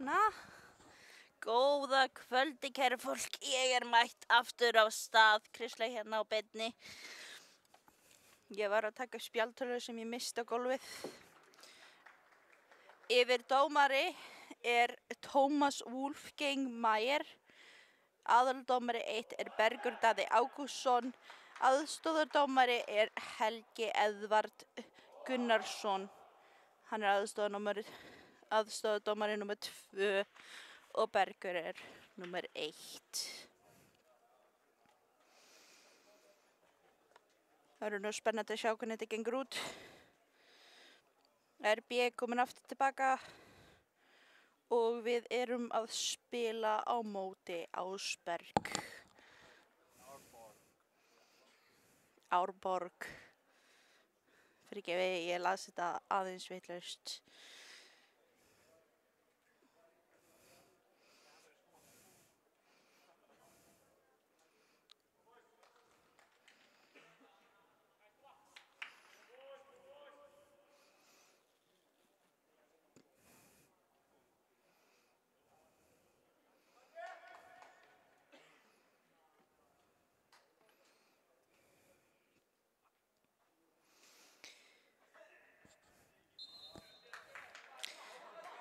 vakna. Góða kvöldi, kæru fólk. Ég mætt aftur á stað. Kristlaug hérna á beinni. Ég var að taka upp spjaldtölvu sem ég misti á gólfið. Yfir dómari Tómas Wolfgang Mayer. Aðaldómari 1 Bergur Daði Ágústsson. Aðstoðardómari Helgi Eðvard Gunnarsson. Hann aðstoðardómari nummer 2 og Bergur nummer 1. Það eru nú spennandi að sjá hvernig þetta gengur út. RB komin aftur tilbaka og við erum að spila á móti Ásberg. Árborg. Fyrirgefið, ég las þetta aðeins vitlaust.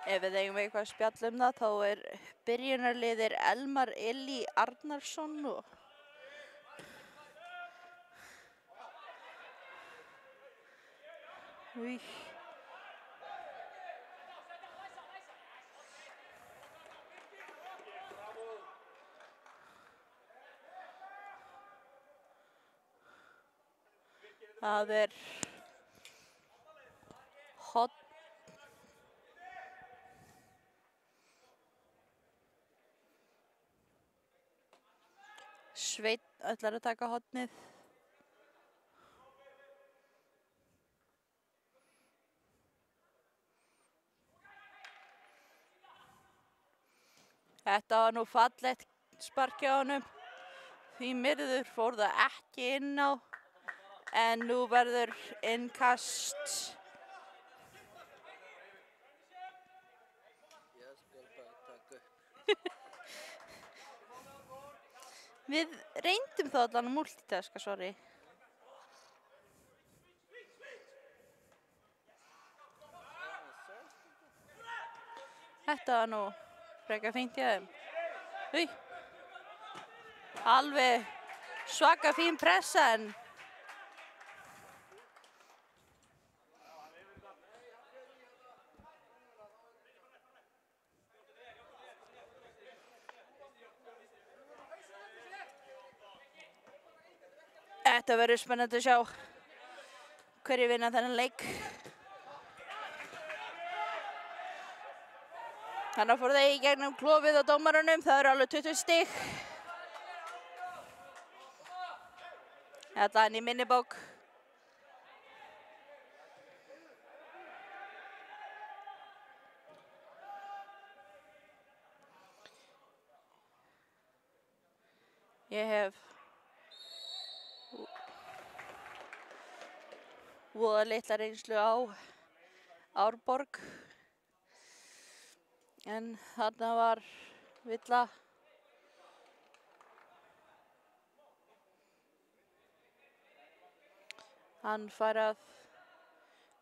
Ef við eigum eitthvað að spjalla um það, þá byrjunarliðir Elmar Elí Arnarsson og það hot. Sveinn ætlar að taka hornið. Þetta var nú fallegt spark hjá honum. Því miður fór það ekki inn á. En nú verður innkast. Ég skal bara taka upp. Við reyndum þá allan að multitaska, sorry. Þetta var nú frekar fínt hjá þeim. Alveg svaka fín pressa en þetta verður spennandi að sjá hverjir vinna þennan leik. Þannig fór það í gegnum klofið á dómarunum. Það eru alveg 20 stig. Þetta er í minni bók. Ég hef voða litla reynslu á Árborg. En þarna var villa. Hann fær að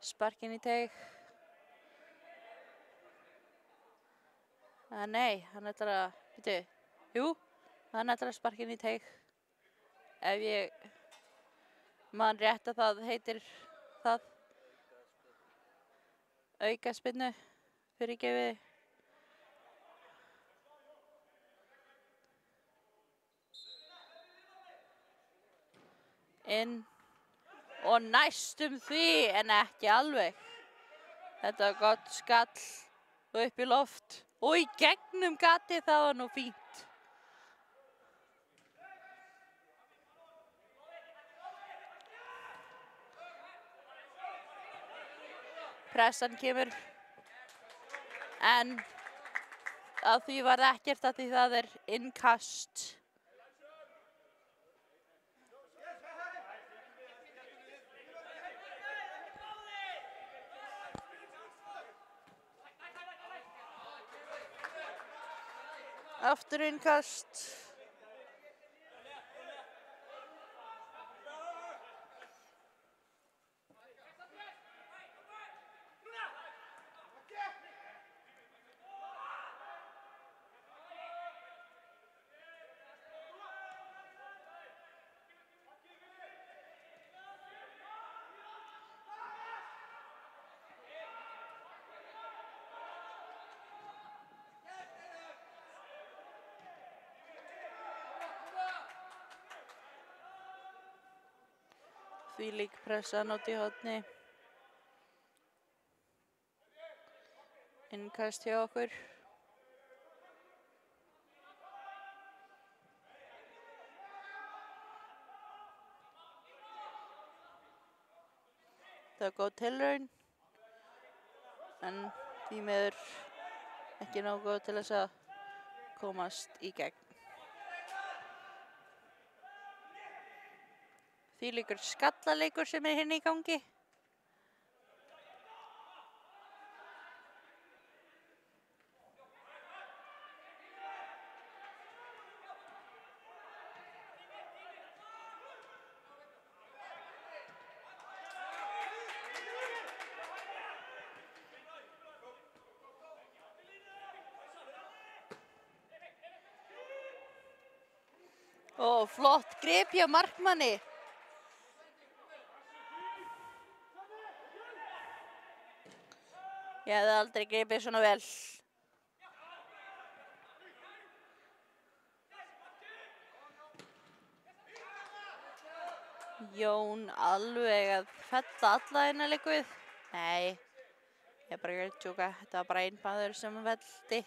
sparkin í teig. Nei, hann ætlar að, hann ætlar að sparkin í teig. Ef ég man rétt að það heitir það. Aukaspyrnu, fyrirgefið. Inn og næstum því en ekki alveg. Þetta var gott skall og upp í loft og í gegnum gatið, það var nú fínt. Pressan kemur en að því var ekkert að því það innkast. Aftur innkast. Þvílík pressan út í horni. Innkast hjá okkur. Það er góð tilraun, en því miður ekki nógu góð til þess að komast í gegn. Þvílíkur skallaleikur sem er hérna í gangi. Og flott grip hjá markmanni. Ég hefði aldrei gripið svona vel. Jón alveg að fella alla hérna leikvið. Nei, ég er bara ekki að tjóka. Þetta var bara einn maður sem felldi.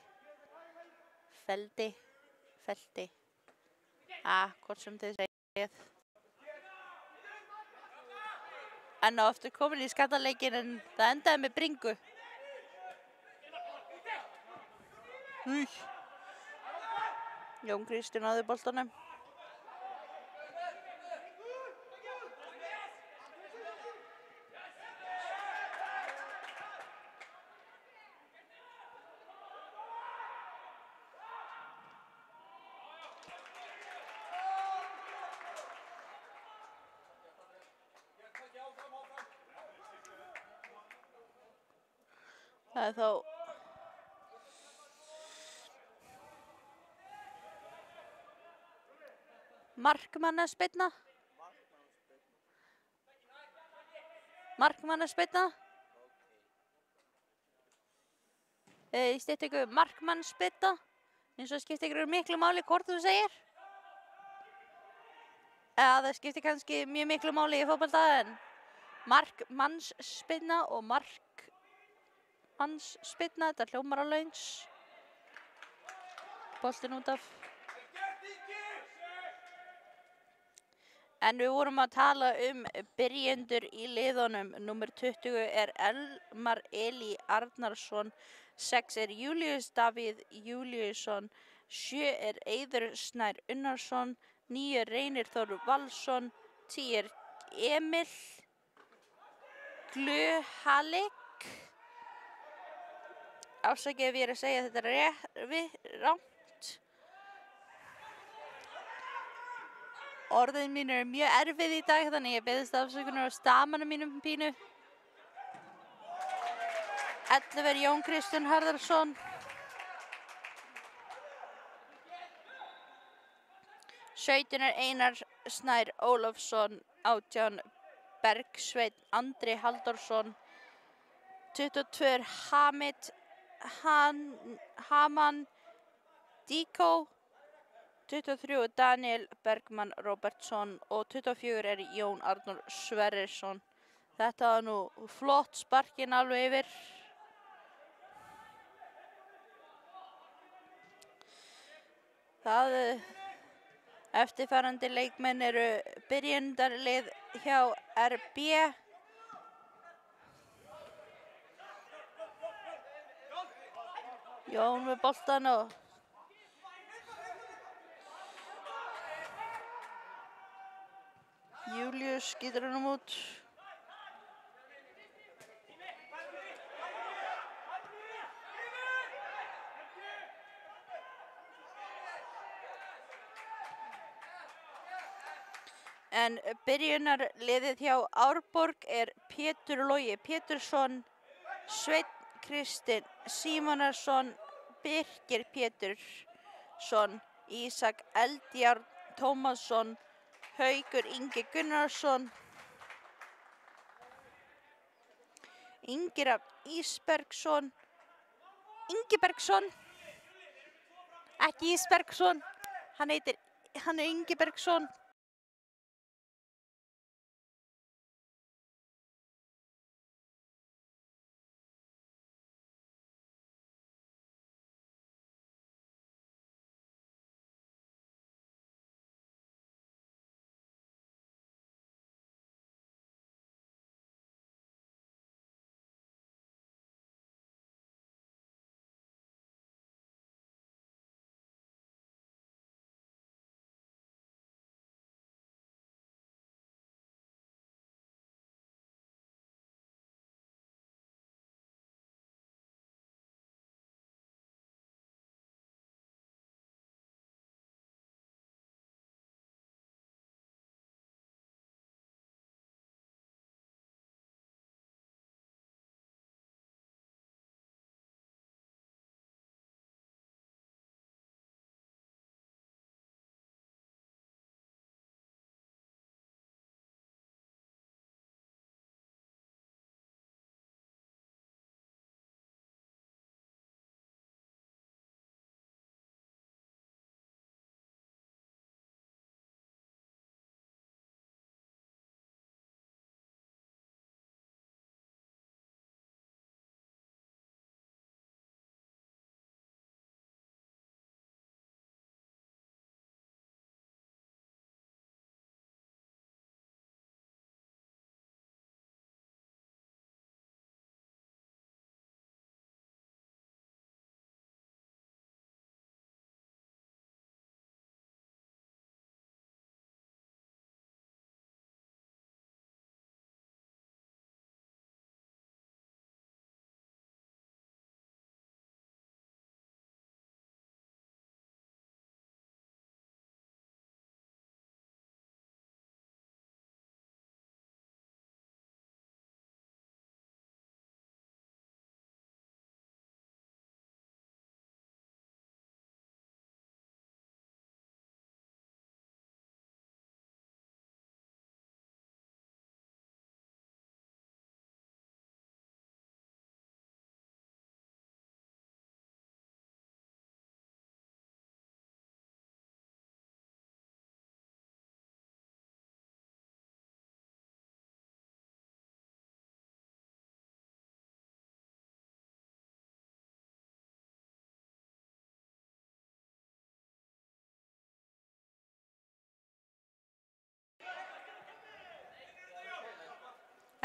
Hvort sem þið segið. Enn og aftur komin í skallaleikin en það endaði með bringu. Jón Kristinn náði boltanum. Það er þá markmannaspyrna. Ég stýtti ykkur markmannsspyrna, eins og skipti ykkur miklu máli hvort þú segir. Eða það skipti kannski mjög miklu máli í fótbolta, en markmannsspyrna og markmannsspyrna, þetta hljómar alveg eins. Boltinn út af. En við vorum að tala byrjendur í liðunum. Númer 20 er Elmar Eli Arnarsson, 6 er Júlíus Davíð Júlíusson, 7 er Eiður Snær Unnarsson, 9 er Reynir Þór Valsson, 10 er Emil Gluhalik. Afsakið ef ég er að segja þetta rangt. Orðin mín eru mjög erfið í dag, þannig ég beðist afsökunar á stamanum mínum pínu. 11 er Jón Kristinn Harðarsson. 17 er Einar Snær Ólafsson. 18 Bergsveinn Andri Halldórsson. 22 er Hamid Haman Díko. 23 er Daniel Bergmann Robertsson og 24 er Jón Arnór Sverrisson. Þetta var nú flott sparkinn alveg yfir. Eftirfarandi leikmenn eru byrjendarlið hjá RB. Jón með boltan og Júlíus skýtur honum út. En byrjunarliðið hjá Árborg er Pétur Logi Pétursson, Sveinn Kristinn Símonarson, Birkir Pétursson, Ísak Eldjárn Tómasson, Haukur Ingi Gunnarsson, Ingibjarnarson, ekki Ísbergsson, hann er Ingibjarnarson.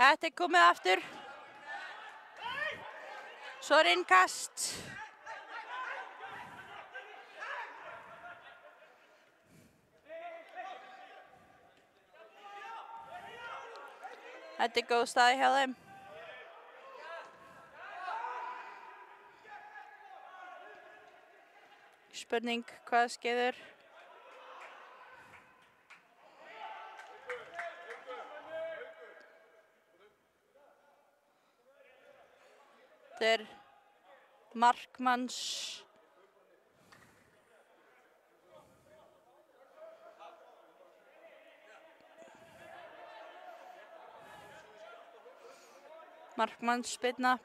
Þetta er komið aftur. Svo er innkast. Þetta er góð staði hjá þeim. Spurning hvað skeiður. Þetta er markmannsspyrna.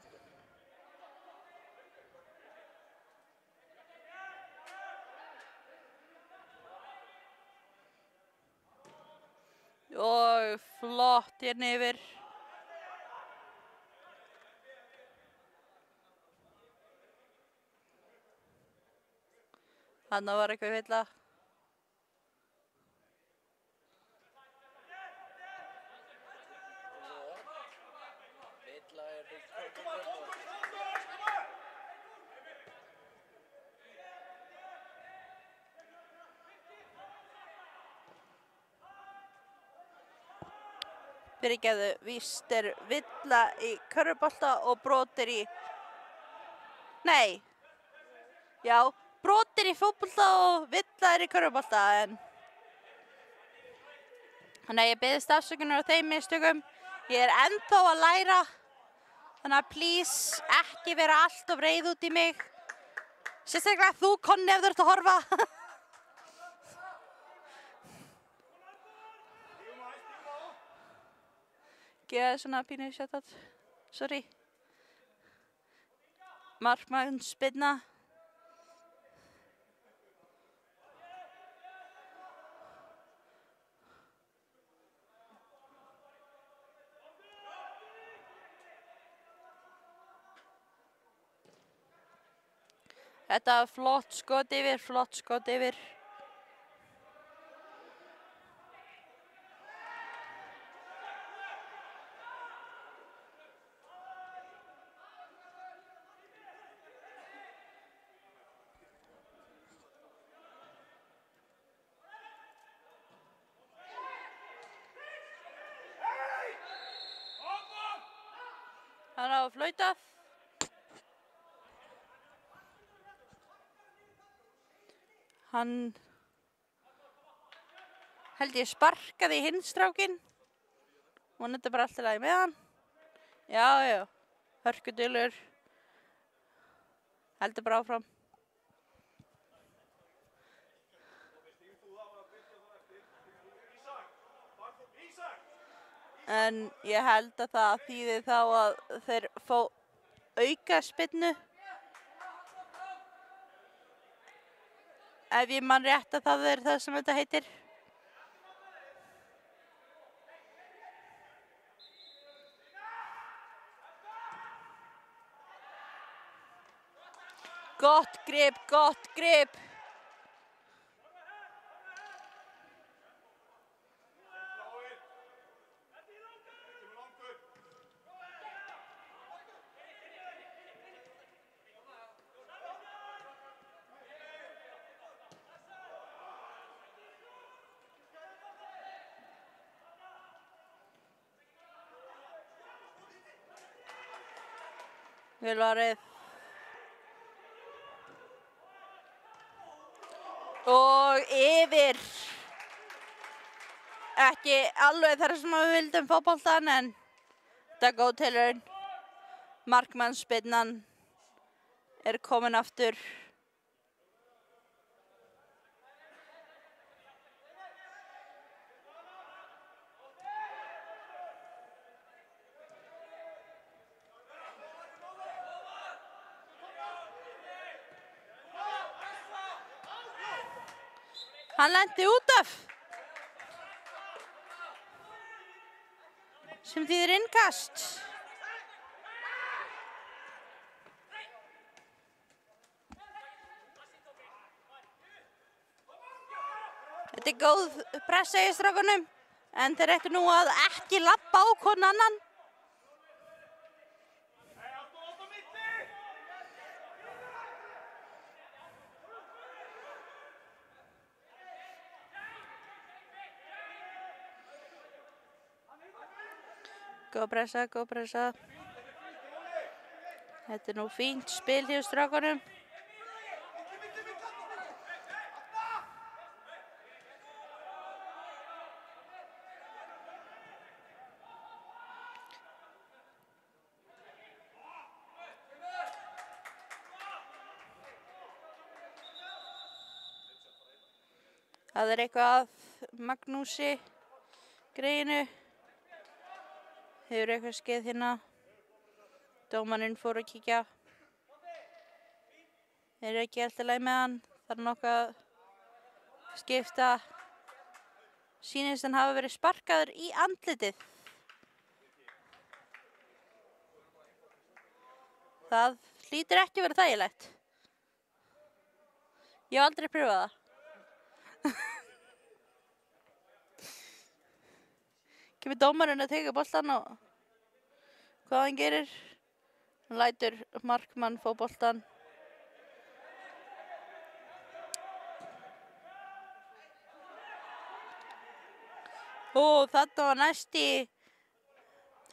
Og flott hérna yfir. Þarna var eitthvað villa. Fyrirgefðu, víst er villa í körfubolta og brot er í... Nei. Já, brot er í fótbolta og villa er í körfubolta, en... Þannig að ég biðst afsökunar á þeim mistökum. Ég er ennþá að læra. Þannig að please ekki vera allt of reið út í mig. Sérstaklega þú, Konni, ef þú ert að horfa. Geða svona pínu shoutout. Sorry. Markmann spinna. Þetta var flott skot yfir. Hann á flautað. Hann held ég sparkaði hinn strákinn. Hún þetta bara allt í lagi með hann. Já. Hörkudulur. Heldur bara áfram. En ég held að það þýði þá að þeir fá auka spinnu. Ef ég man rétt að það er það sem þetta heitir. Gott grip. Vel varið. Og yfir. Ekki alveg þar sem við vildum fá boltann, en þetta er góð tilraun. Markmannsspinnan er komin aftur. Hann lenti út af. Sem þýðir innkast. Þetta er góð pressa í strákunum, en þeir ættu nú að ekki labba á hvorn annan. Góð pressa. Þetta er nú fínt spil hjá strákunum. Það er eitthvað að Magnúsi greyinu. Hefur eitthvað skeið hérna. Dómarinn fór að kíkja. Er ekki alltaf leið með hann. Þarf nokkuð að skipta. Sýnist hann hafa verið sparkaður í andlitið. Það hlýtur ekki að vera þægilegt. Ég hef aldrei pröfað það. Kemur dómarinn að teka boltan og hvað hann gerir? Hann lætur markmann fá boltan. Þetta var næst í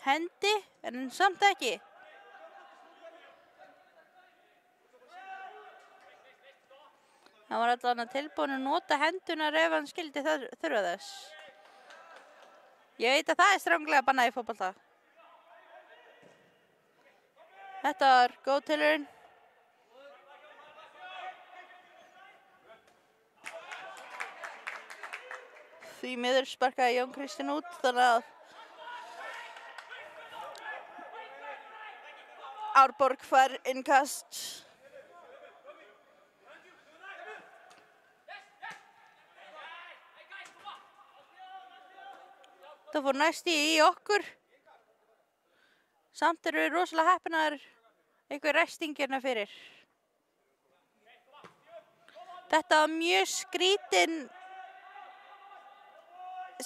hendi, en samt ekki. Hann var allavega tilbúinn að nota hendunar ef hann skildi þurfa þess. Ég veit að það er stranglega bannað í fótbolta. Þetta var góð tilraun. Því miður sparkaði Jón Kristinn út, þannig að Árborg fær innkast. Það fór næsti í okkur. Samt eru við rosalega heppnar einhver ræsting hérna fyrir. Þetta var mjög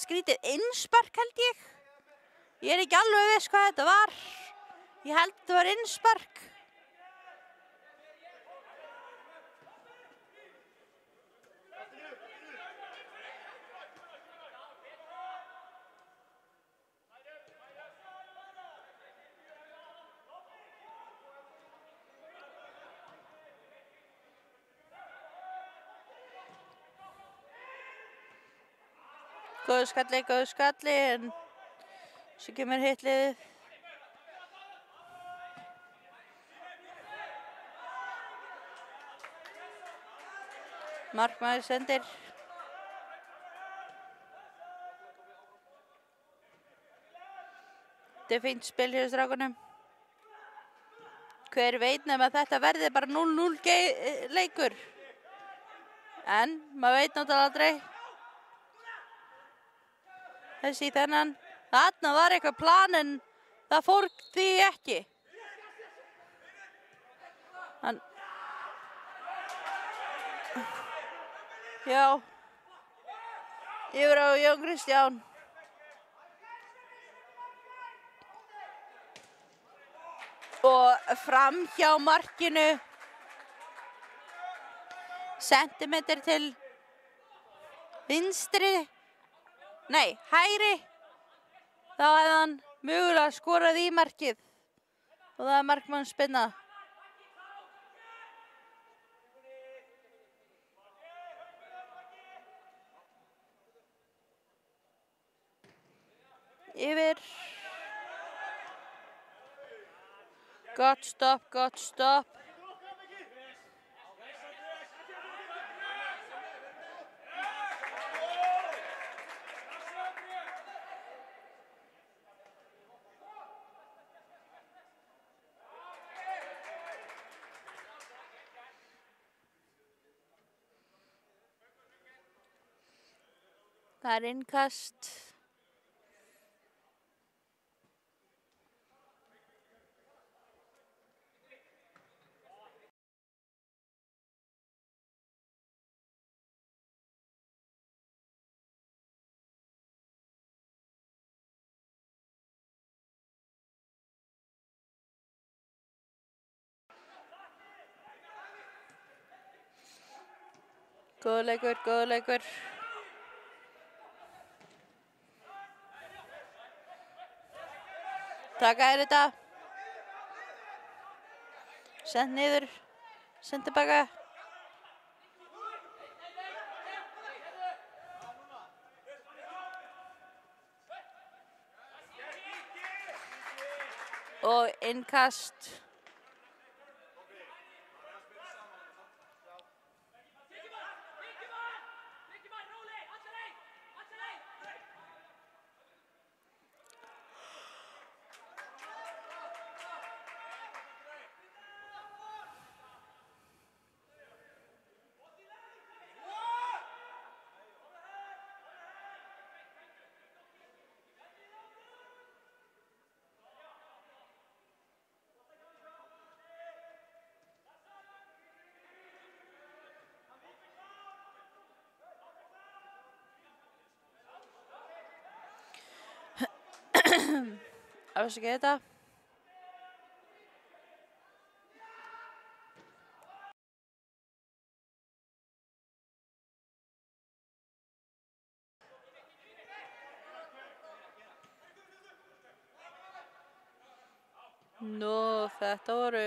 skrítið innspark held ég. Ég er ekki alveg viss hvað þetta var. Ég held þetta var innspark. Góðu skalli, en svo kemur hitt liðið. Markmaður sendir. Þetta er fínt spil hjá strákunum. Hver veit nema að þetta verði bara 0-0 leikur. En maður veit náttúrulega aldrei. Þessi í þennan. Þarna var eitthvað plan en það fór því ekki. Já. Yfir á Jón Kristján. Og fram hjá markinu. Sentimeter til vinstri. Nei, hægri. Þá hefði hann mögulega skorað í markið. Og það er markmannsspinna. Yfir. Gott stopp. Það er innkast. Góður leikur. Taka er þetta. Send niður. Send tilbaka. Og innkast. Afsakið þetta. Nú, þetta voru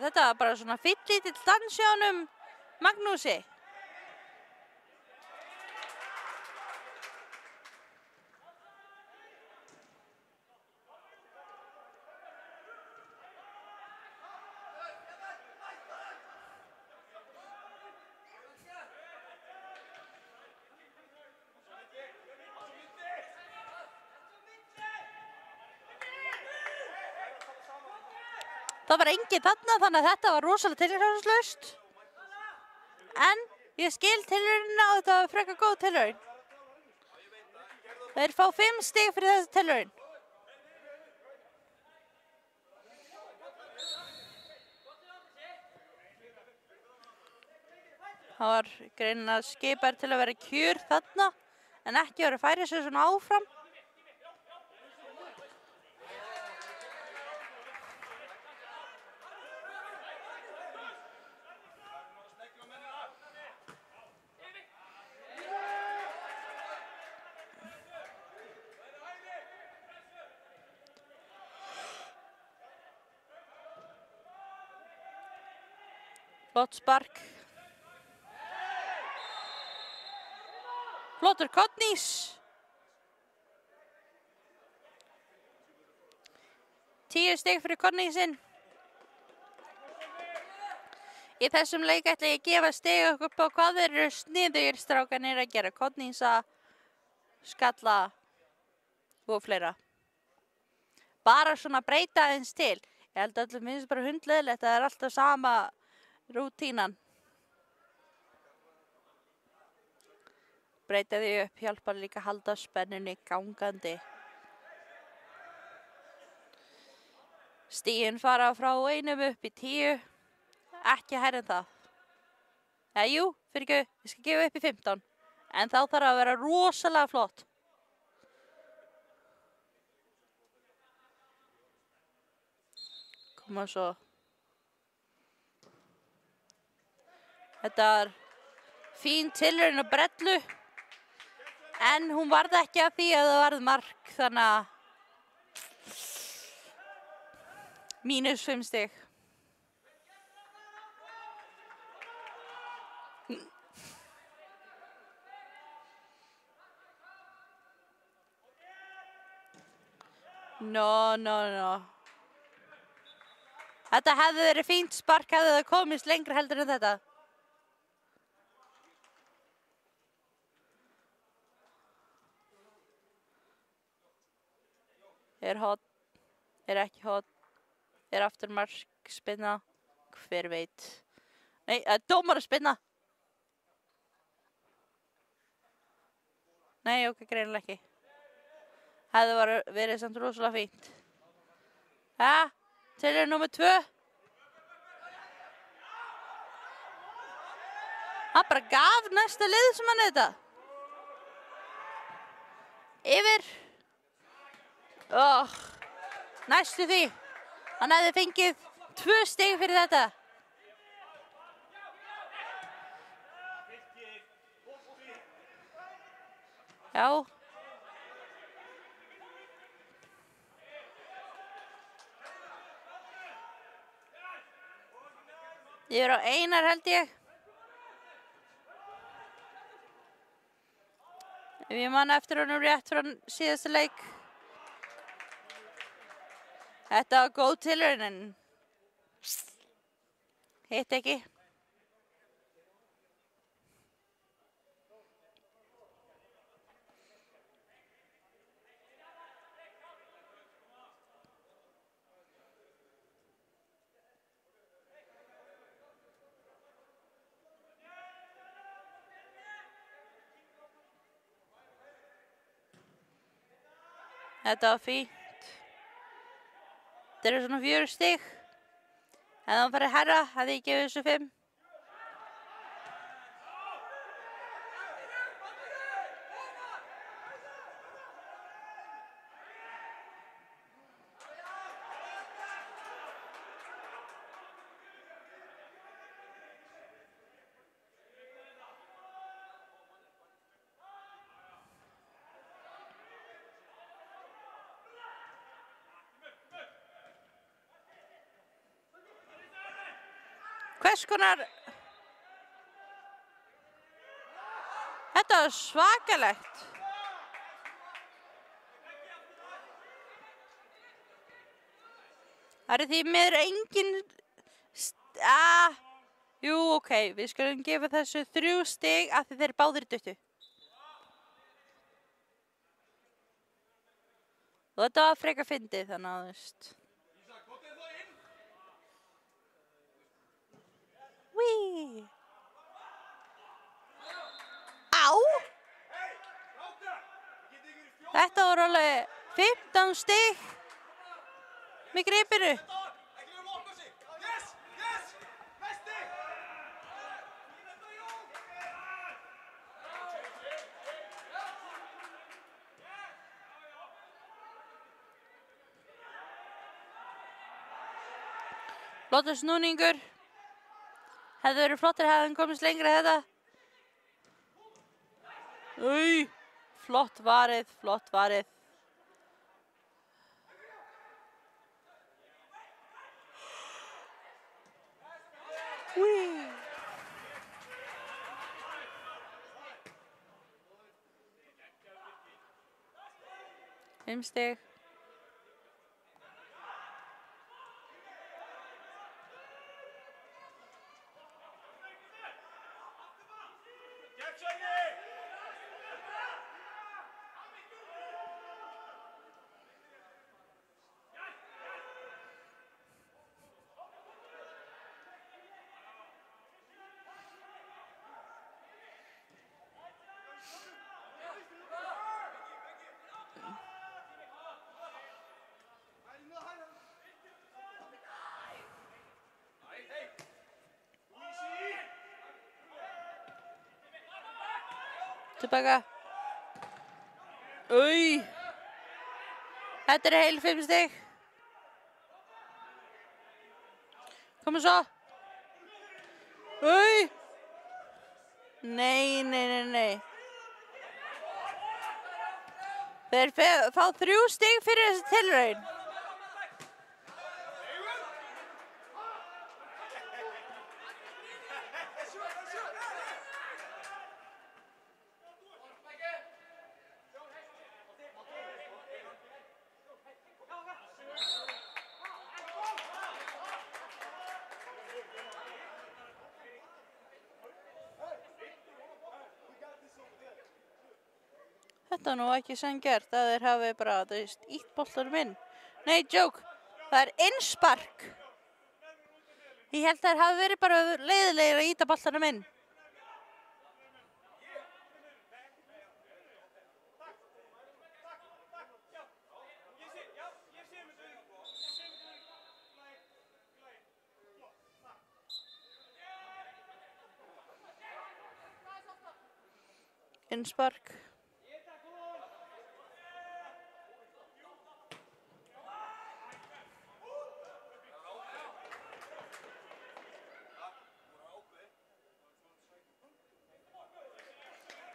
þetta var bara svona fínn lítill dans hjá honum Magnúsi. Það var enginn þarna, þannig að þetta var rosalega tilhörfslaust. En ég skil tilhörina og þetta var frekar góð tilhörin. Þeir fá 5 stig fyrir þessi tilhörin. Það var greinilega skipar til að vera kjur þarna, en ekki verið að færa sig svona áfram. Flott spark. Flottur Kottnís. Tíu stig fyrir Kottnísinn. Í þessum leik ætla ég að gefa stig upp á hvað þeir eru sniðugir strákanir að gera. Kottnísa, skalla og fleira. Bara svona breyta aðeins til. Ég held að öllum finnst bara hundleiðilegt, það er alltaf sama rútínan. Breyta því upp, hjálpar líka að halda spennunni gangandi. Stigin fara frá 1 upp í 10. Ekki hærra en það. Jú, fyrir ekki, ég skal gefa upp í 15. En þá þarf að vera rosalega flott. Koma svo. Þetta er fín tilraun á brellu. En hún varð ekki að því að það varð mark, þannig að -5 stig. No. Þetta hefði verið fínt spark, hefði það komist lengra heldur en þetta. Er hot, er ekki hot, er afturmark, spinna, hver veit. Nei, dómar að spinna. Nei, ok, greinilega ekki. Hefði verið samt rosalega fínt. Tilraun númer 2. Hann bara gaf næsta lið sem hann þetta. Yfir. Næstu því. Hann hefði fengið 2 stig fyrir þetta. Já. Ég er á Einar held ég. Ef ég man eftir honum rétt frá síðasta leik. Þetta var góð tilraun en hitt ekki. Þetta var fínt. Þetta eru svona 4 stig. Ef það farið hærra, hefði ég gefið þessu 5. Hvers konar... Þetta var svakalegt. Það því miður engin... Jú, ok, við skulum gefa þessu 3 stig af því þeir báðir duttu. Og þetta var frekar fyndið, þannig að þú veist. Whee! Á! Þetta voru alveg 15 stig með gripinu. Flottur snúningur. Hefði verið flottir hefði hann komist lengra þetta. Flott varið, flott varið. Whee! 5 stig. Tilbaka. Þetta heil 5 stig. Komum svo. Nei. Þeir fá 3 stig fyrir þessi tilraun. Þetta nú ekki sanngjarnt að þeir hafi bara, ítt boltanum inn. Nei, joke. Það innspark. Ég held að þeir hafi verið bara leiðilegir að íta boltanum inn. Innspark.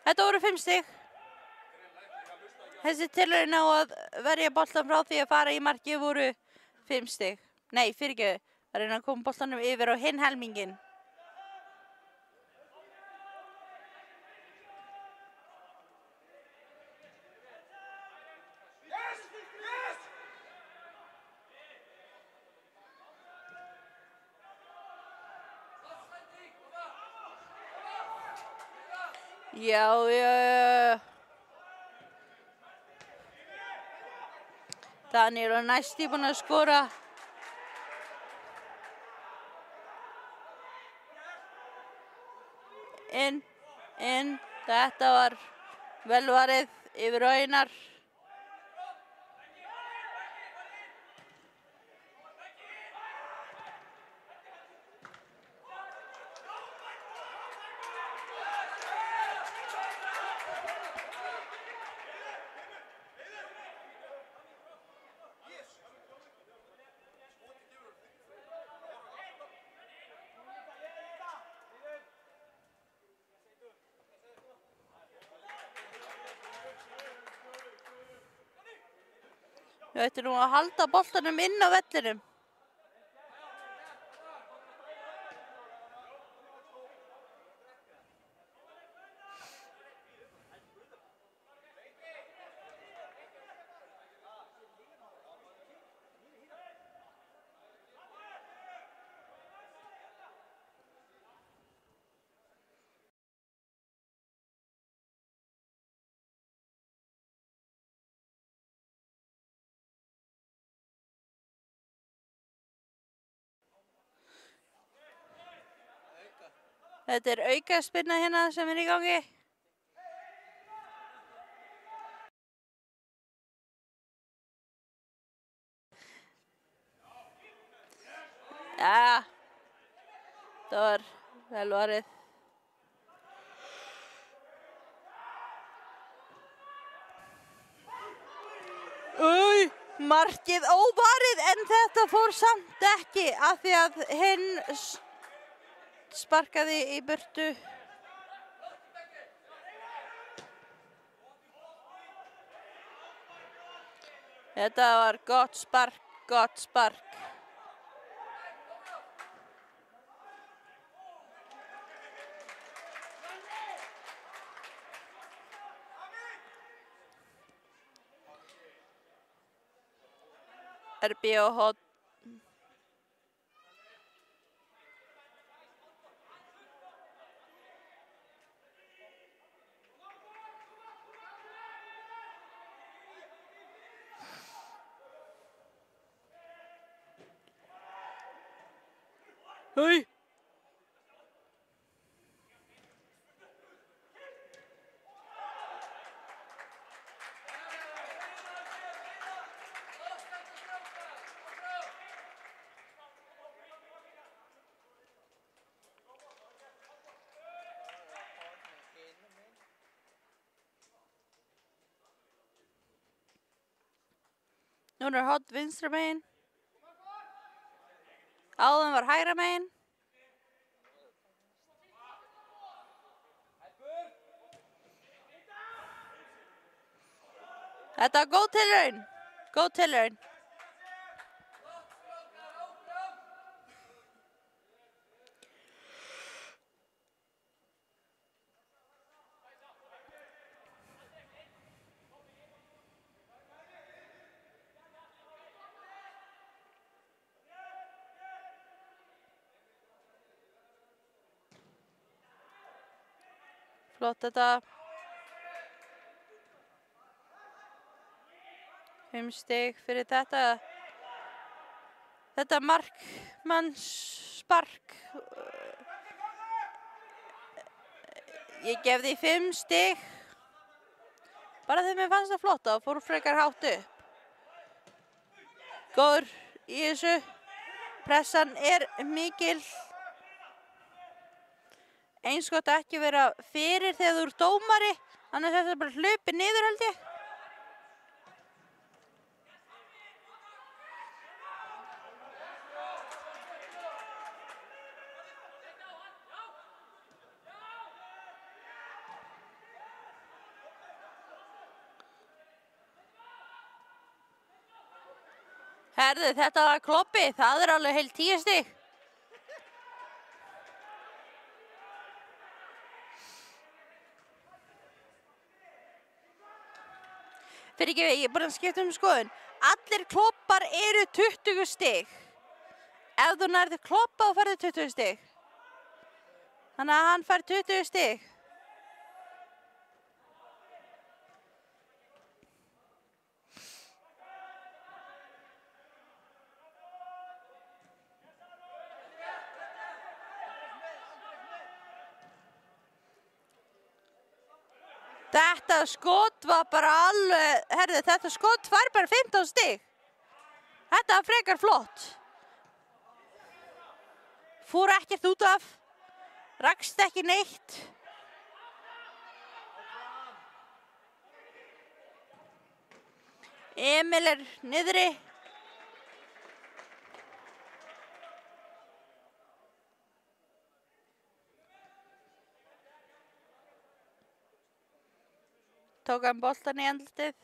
Þetta voru 5 stig. Þessi tilraun á að verja boltan frá því að fara í markið voru 5 stig. Nei, fyrirgefðu. Að reyna að koma boltanum yfir á hinn helminginn. Já. Daniel er næstum búinn að skora. Inn. Þetta var vel varið yfir Einar. Við ættum nú að halda boltanum inn á vellinum. Þetta er aukaspyrna hérna sem er í gangi. Ja, það var vel varið. Markið óvarið en þetta fór samt ekki af því að hinn sparkaði í burtu. Þetta var gott spark, gott spark. RB og hot. Hei! Núna er hot vinstra megin. Áðan var hægra megin. Þetta er góð tilraun. Góð tilraun. Flott þetta. 5 stig fyrir þetta. Þetta markmannsspark. Ég gef því 5 stig. Bara þegar mér fannst það flott og fór frekar hátt upp. Góður í þessu. Pressan er mikil. Eins gott ekki vera fyrir þegar þú ert dómari. Annars er þetta bara hlupið niður held ég. Herðu, þetta var kloppi. Það er alveg heilt 10 stig. Fyrir ekki, ég er bara að skipta skoðun. Allir kloppar eru 20 stig. Ef þú nærði kloppa þá færðu 20 stig. Þannig að hann fær 20 stig. Þetta skot var bara alveg, herðu, þetta skot fær bara 15 stig. Þetta var frekar flott. Fór ekkert út af, rakst ekki neitt. Emil er niðri. Tók hann boltan í andlitið.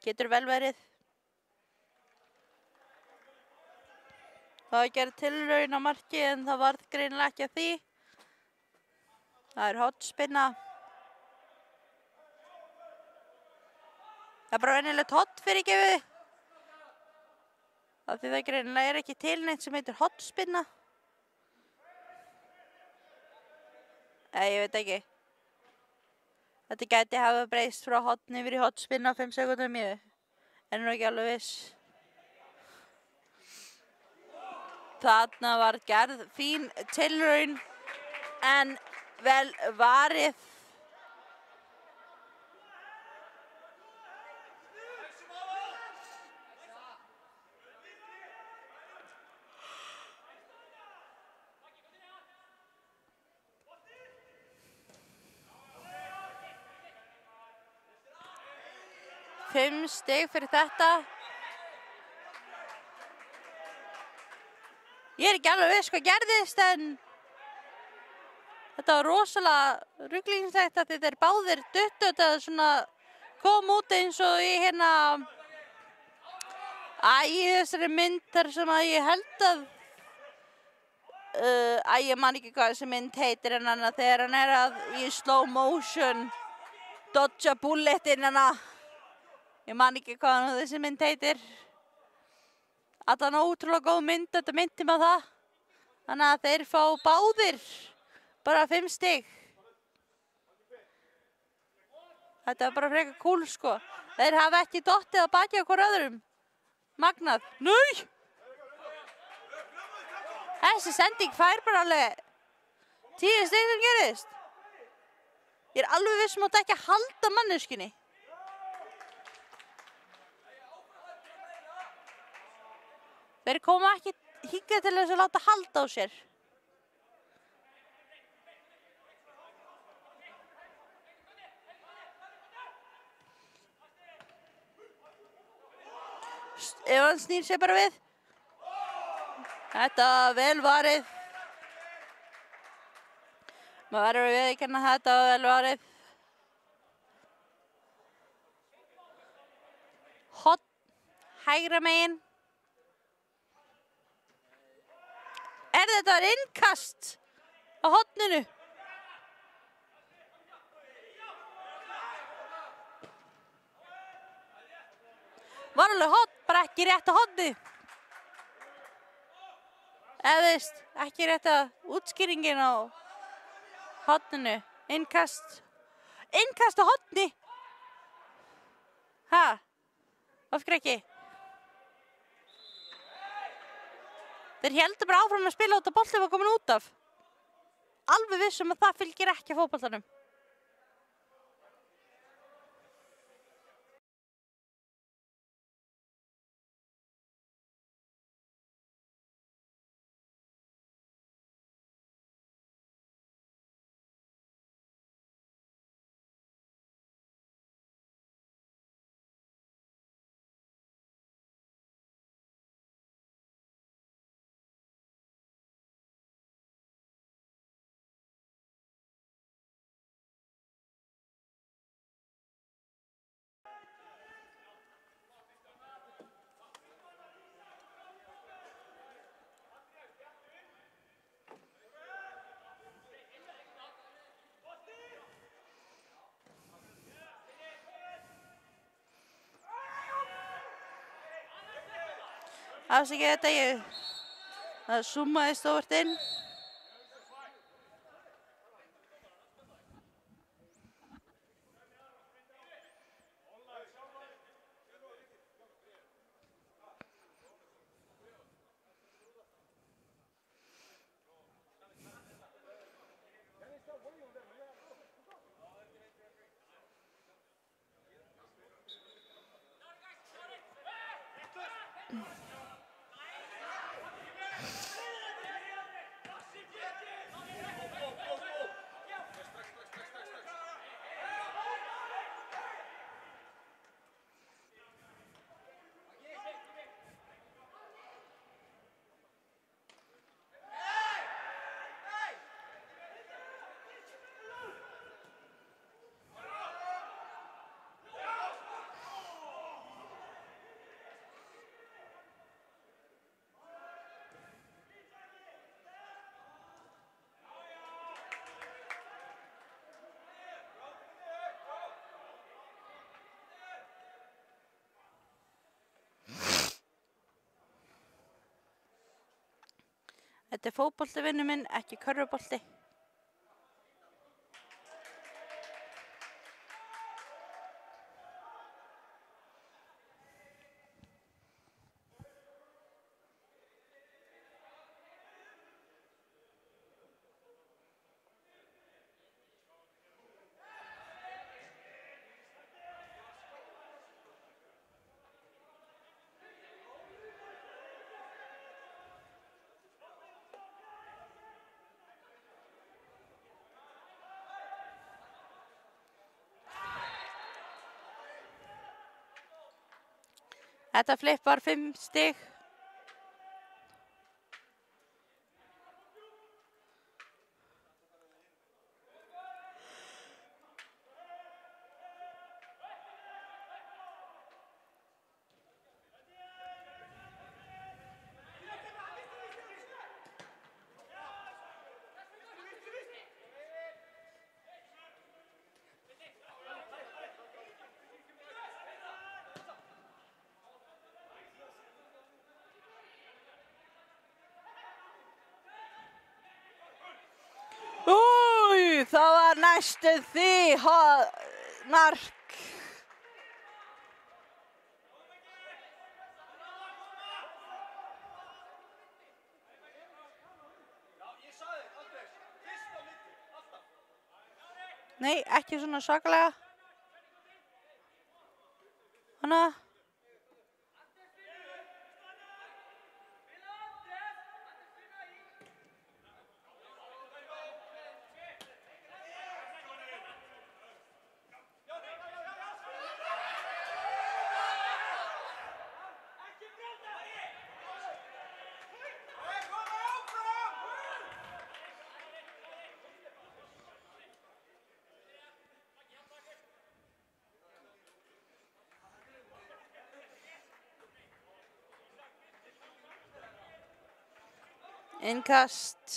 Getur vel verið. Það var gerð tilraun á marki en það varð greinilega ekki að því. Það er hotspinna. Það er bara venjulegt hot fyrir gefið. Af því það greinilega er ekki til neitt sem heitir hotspinna. Nei, ég veit ekki. Þetta gæti hafa breyst frá hotn yfir í hotspinna 5 sekúndum í. En nú ekki alveg viss. Þarna var gerð fín tilraun En vel varið. Fimm stig fyrir þetta. Ég ekki alveg viss hvað gerðist, en þetta var rosalega ruglingslegt að þetta báðir duttu. Þetta svona kom út eins og í hérna í þessari mynd þar sem að ég held að ég man ekki hvað þessi mynd heitir, en hann þegar hann að í slow motion dodja bulletin hana. Ég man ekki hvað þessi mynd heitir. Þetta er ótrúlega góð mynd, þetta myndi mig á það. Þannig að þeir fá báðir bara 5 stig. Þetta er bara frekar kúl, sko. Þeir hafa ekki dottið á baki á hver öðrum. Magnað. Nei! Þessi sending fær bara alveg 10 stig sem gerist. Ég er alveg viss um að ekki halda manneskjunni. Þeir koma ekki hingað til þess að láta halda á sér. Ef hann snýr sér bara við. Þetta vel varið. Maður verður að viðurkenna þetta vel varið. Hot, hægra megin. Þetta var innkast á horninu. Var alveg hot, bara ekki rétt á horni. Eða veist, ekki rétt að útskýringin á horninu. Innkast. Innkast á horni. Ha? Af hverju ekki? Þeir héldu bara áfram að spila út að boltinn var komin út af. Alveg vissum að það fylgir ekki fótboltanum. Afsakið þetta, það zoomaði stórt inn. Þetta er fótbolti, vinur minn, ekki körfubolti. Þetta flippar 5 stig. Új, það var næstu því mark. Nei, ekki svona svakalega. Hanna. Innkast.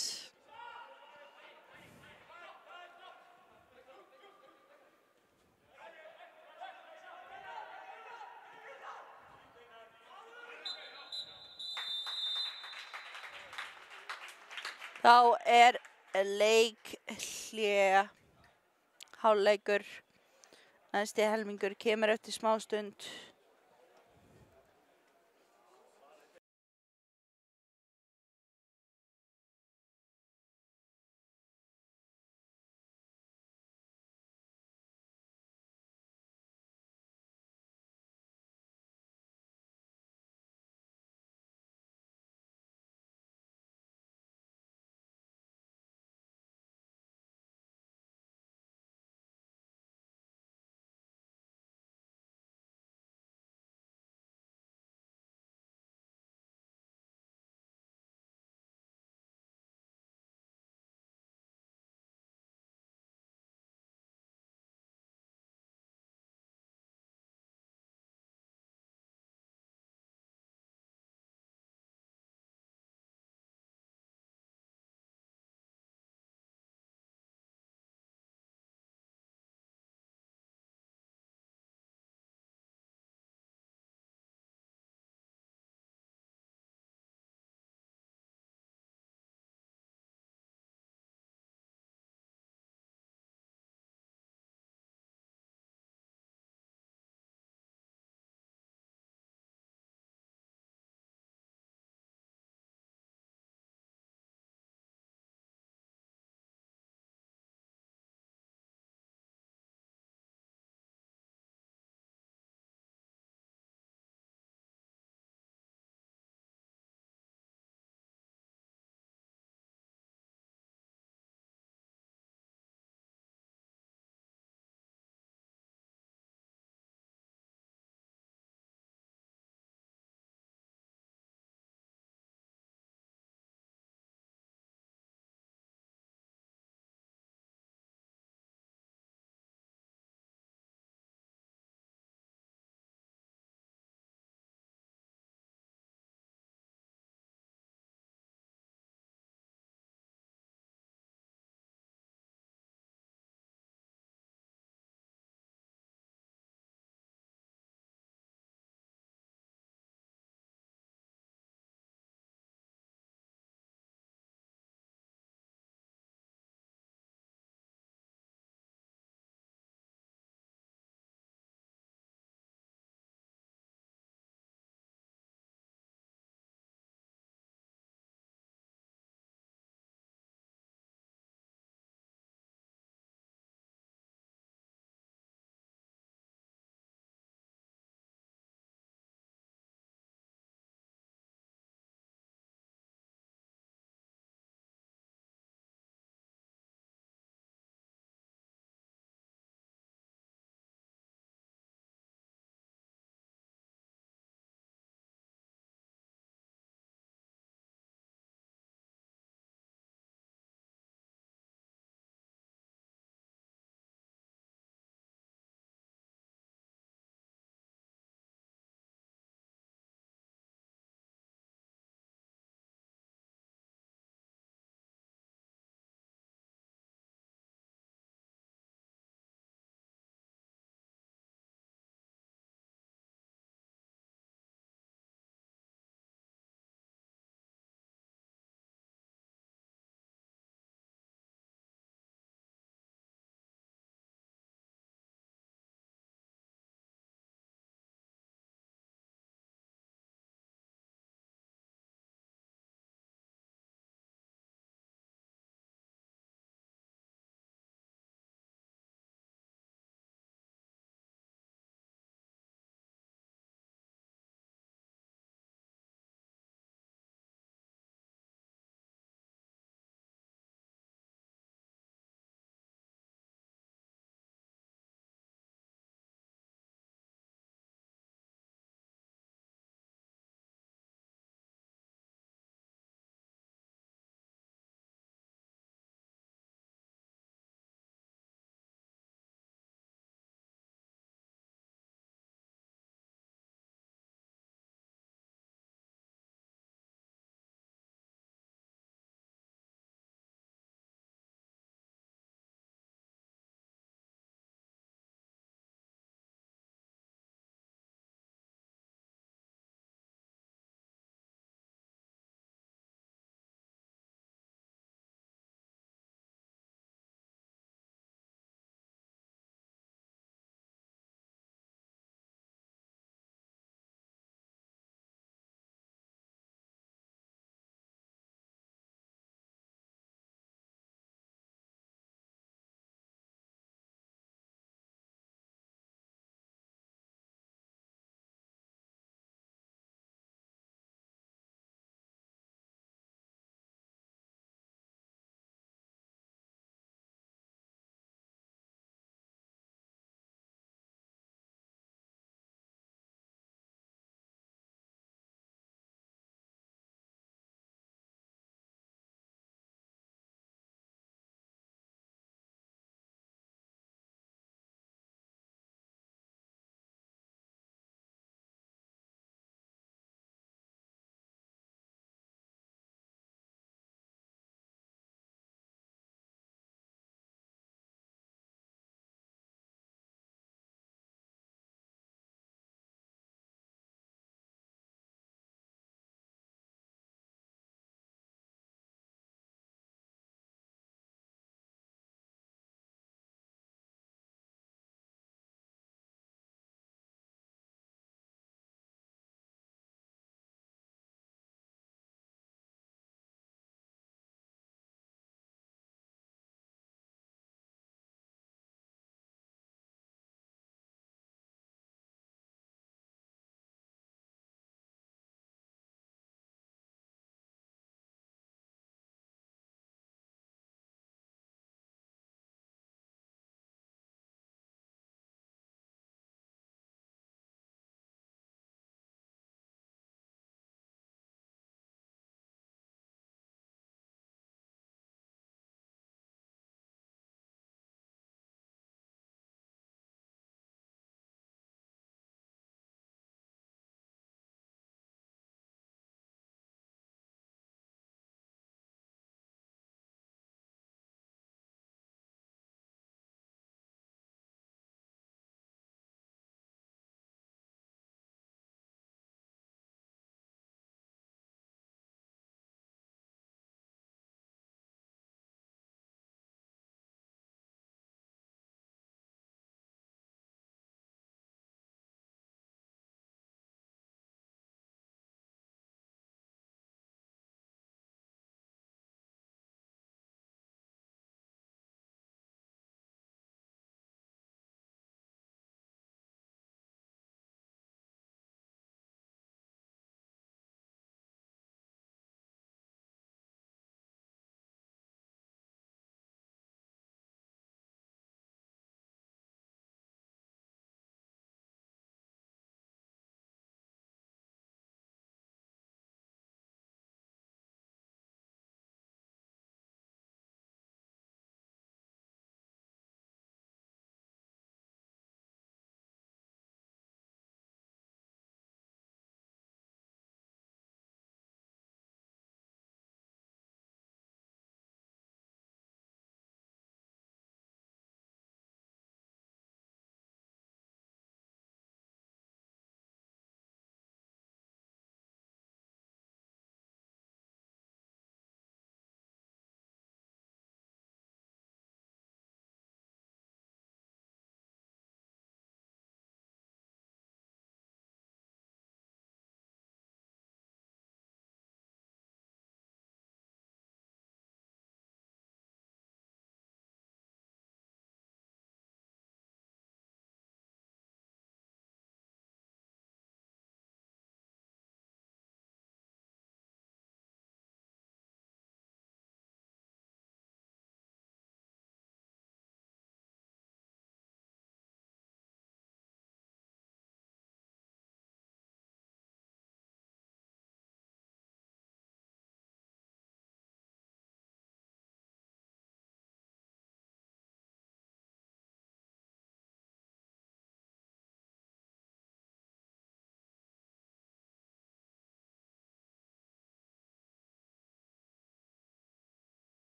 Þá er leikhlé. Hálfleikur. Næsti helmingur kemur eftir smá stund.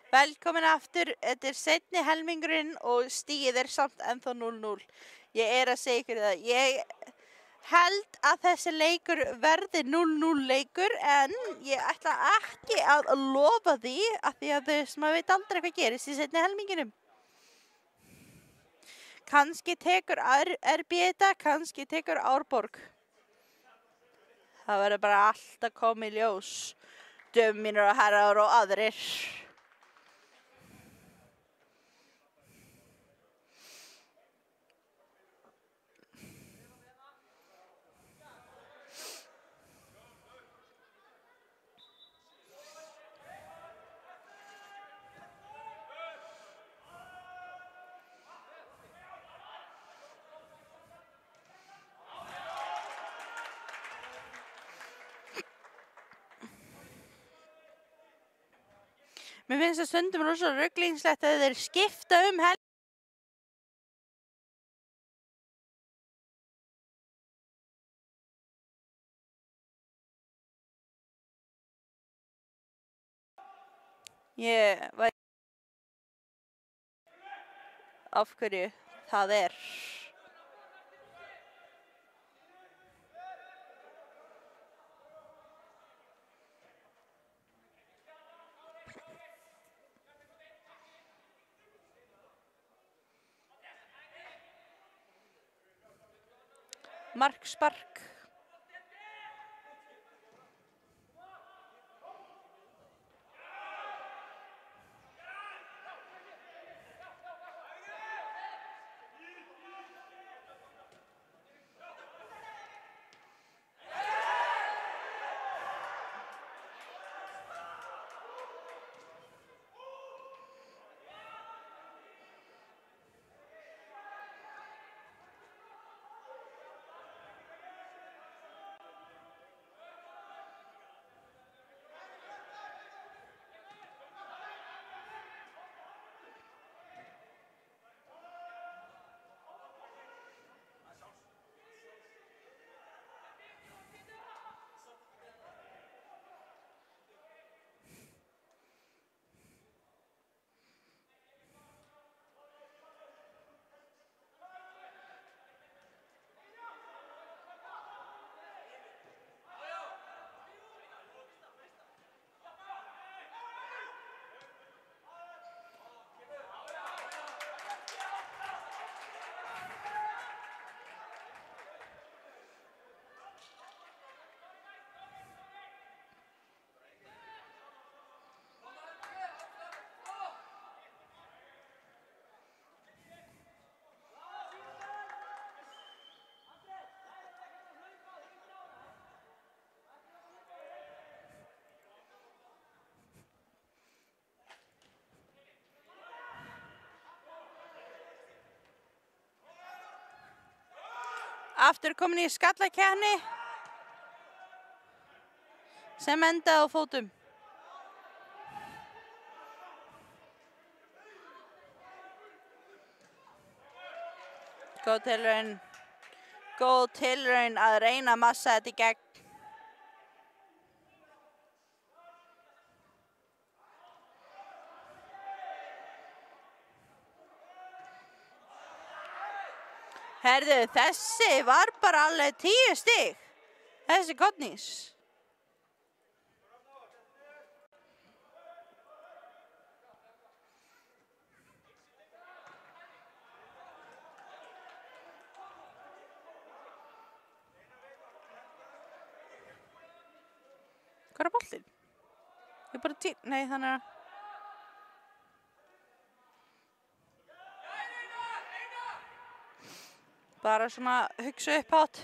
Velkomin aftur, þetta seinni helmingurinn og stigið samt ennþá 0-0. Ég að segja ykkur það, ég held að þessi leikur verði 0-0 leikur en ég ætla ekki að lofa því að maður veit aldrei hvað gerist í seinni helminginum. Kannski tekur RB þetta, kannski tekur Árborg. Það verður bara allt að koma í ljós. Dömum mínir og herrar og aðrir. Mér finnst það stundum rosa rugglingslegt að þeir skipta helming. Ég veit af hverju það Markspark. Aftur komin í skallakeppni sem endaði á fótum. Góð tilraun að reyna að massa þetta í gegn. Herðu, þessi var bara alveg 10 stig. Þessi Kodnís. Hvað boltinn? Ég bara nei, þannig að bara svona hugsa upp átt.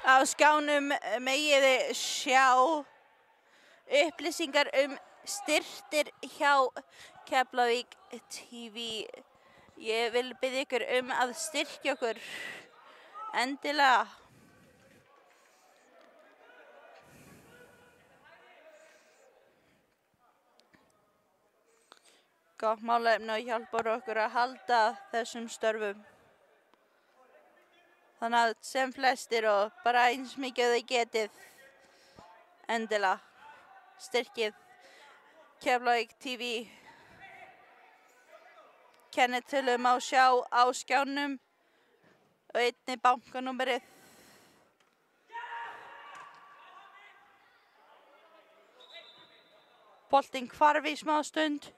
Á skjánum megið þið sjá upplýsingar styrktir hjá Keflavík TV. Ég vil biðja ykkur að styrkja okkur endilega. Gott málefni og hjálpar okkur að halda þessum störfum. Þannig að sem flestir og bara eins mikið þið getið endilega styrkið Keflavík TV. Kennitölu má sjá á skjánum og einnig bankanúmerið. Boltinn hvarf í smá stund.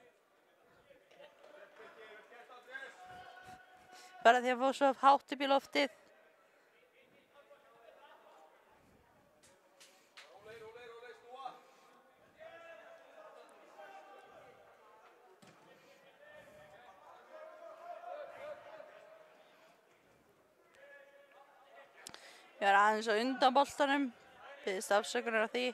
Bara því að fór svo hátt upp í loftið. Ég var aðeins á undan boltanum, biðst afsökunar á því.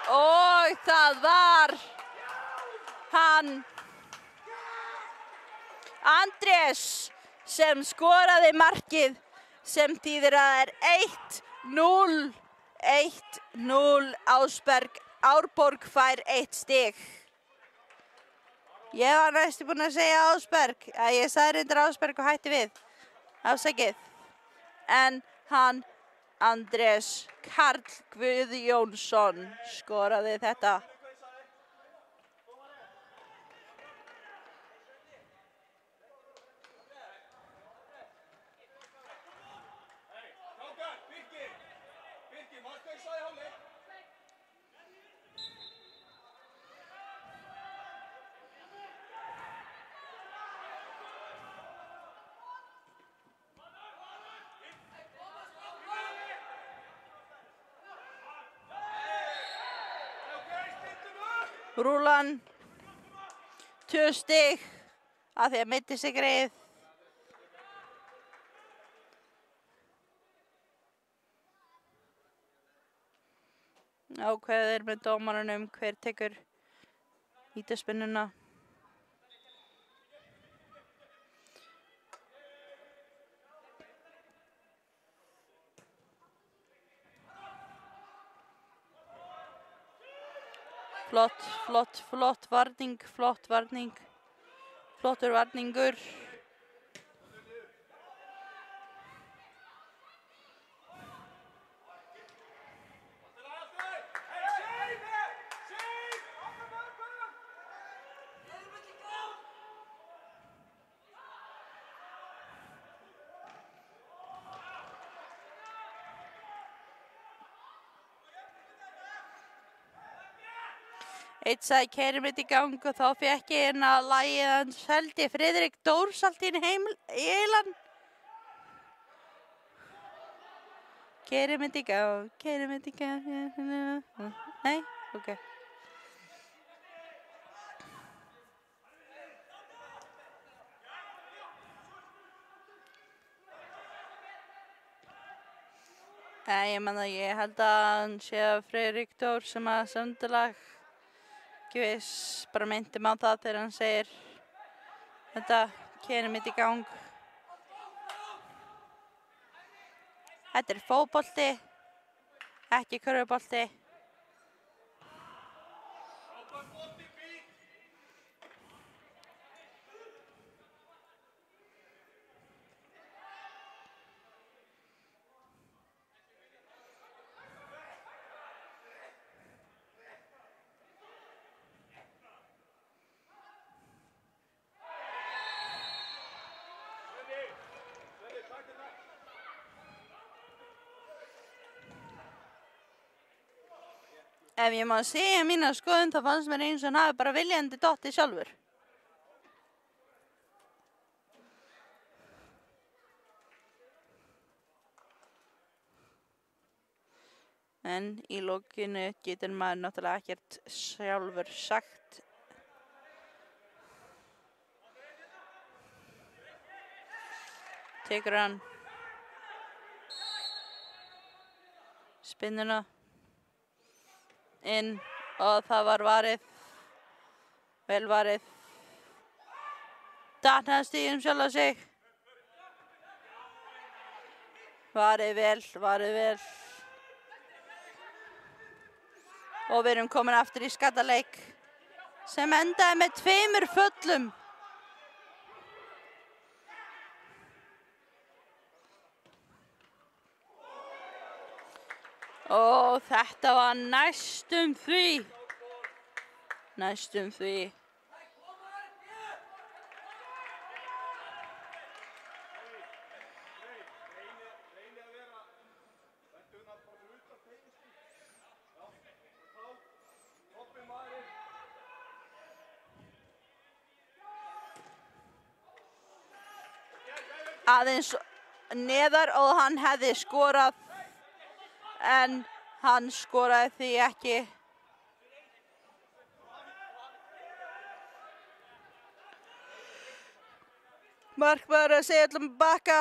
Og það var hann Andrés sem skoraði markið sem þýðir að það er 1-0 Árborg fær 1 stig. Ég var næstu búin að segja Ásberg. Ég sagði reyndar Ásberg og hætti við. Afsakið. En hann Andrés Karl Guðjónsson skoraði þetta. Rúlan 2 stig af því að meiddi sig greið. Ákveðir með dómaranum hver tekur vítaspennuna. Flott varning, flottur varningur. Eitt sagði keyrum þetta í gang og þá fekk ég hérna lagið hans Heldi Friðrik Dórsaldín heilan. Keyrum þetta í gang, Nei, ok. Ég held að hann sé að Friðrik Dór sem að samtalag. Ekki viss, bara meinti maður það þegar hann segir þetta, keyrum þetta í gang. Þetta er fótbolti, ekki körfubolti. Ef ég má segja mína skoðun þá fannst mér eins og hann hafi bara viljandi dottið sjálfur. En í lokinu getur maður náttúrulega ekkert sjálfur sagt. Tekur hann spinnuna inn og það var varið, vel varið. Datt í sjálfa sig. Varið vel. Og við erum komin aftur í skallaleik sem endaði með 2 föllum. Og þetta var næstum því. Aðeins neðar og hann hefði skorað, en hann skoraði því ekki. Markmaður að segja allum baka.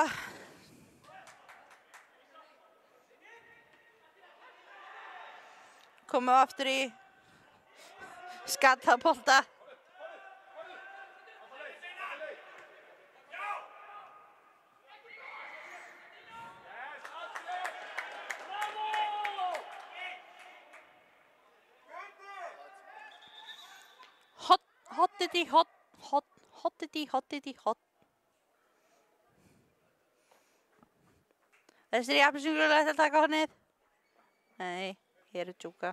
Komum aftur í skallabolta. Hot. Þessir appelsínugulu ætla að taka hornið. Nei, hér er djúka.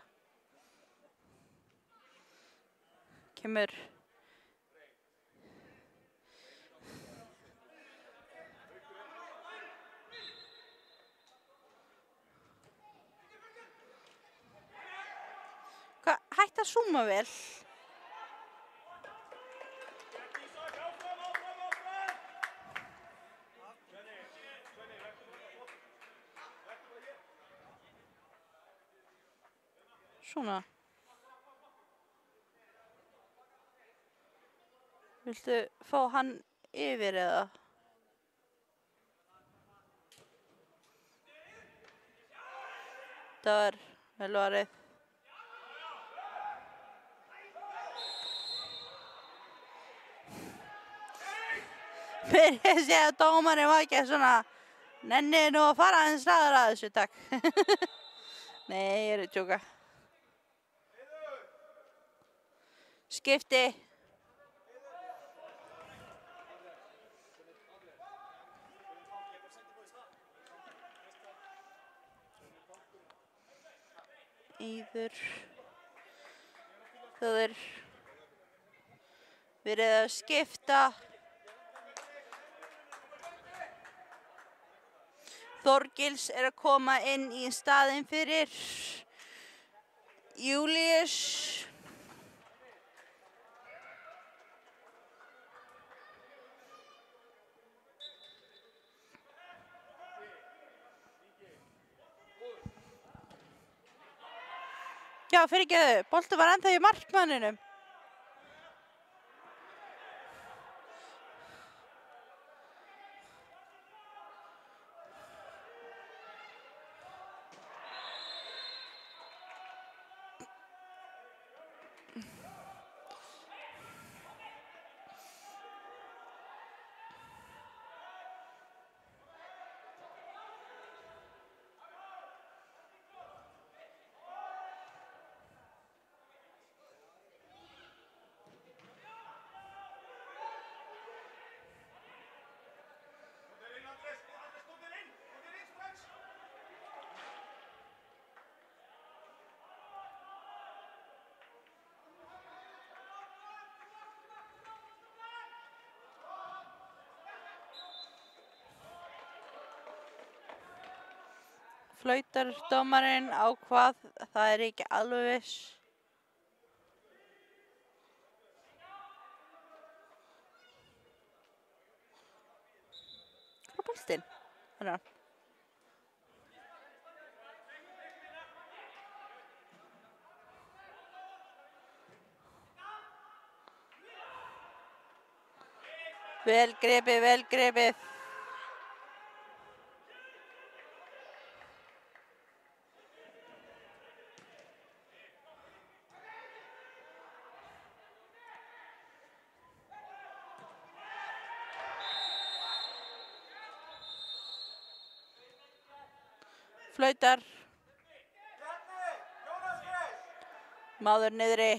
Kemur. Hvað, hætt að zooma vel. Svona. Viltu fá hann yfir eða? Það var vel varið. Fyrir að segja að dómarinn var ekki svona nenni nú að fara aðeins hraðar að þessu, takk. Nei, ég er að djóka. Skipti. Íður. Það er verið að skipta. Þorgils er að koma inn í staðinn fyrir Júlíus. Já, fyrirgeðu, boltinn var ennþá í markmanninum. Flautar dómarinn á hvað, það er ekki alveg viss. Hvað er boltinn? Þarna er hann. Vel gripið, vel gripið. Flautar. Maður niðri.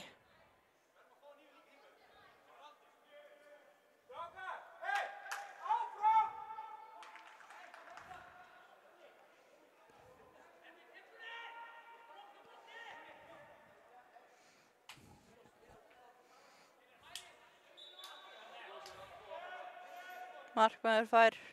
Markmaður fær.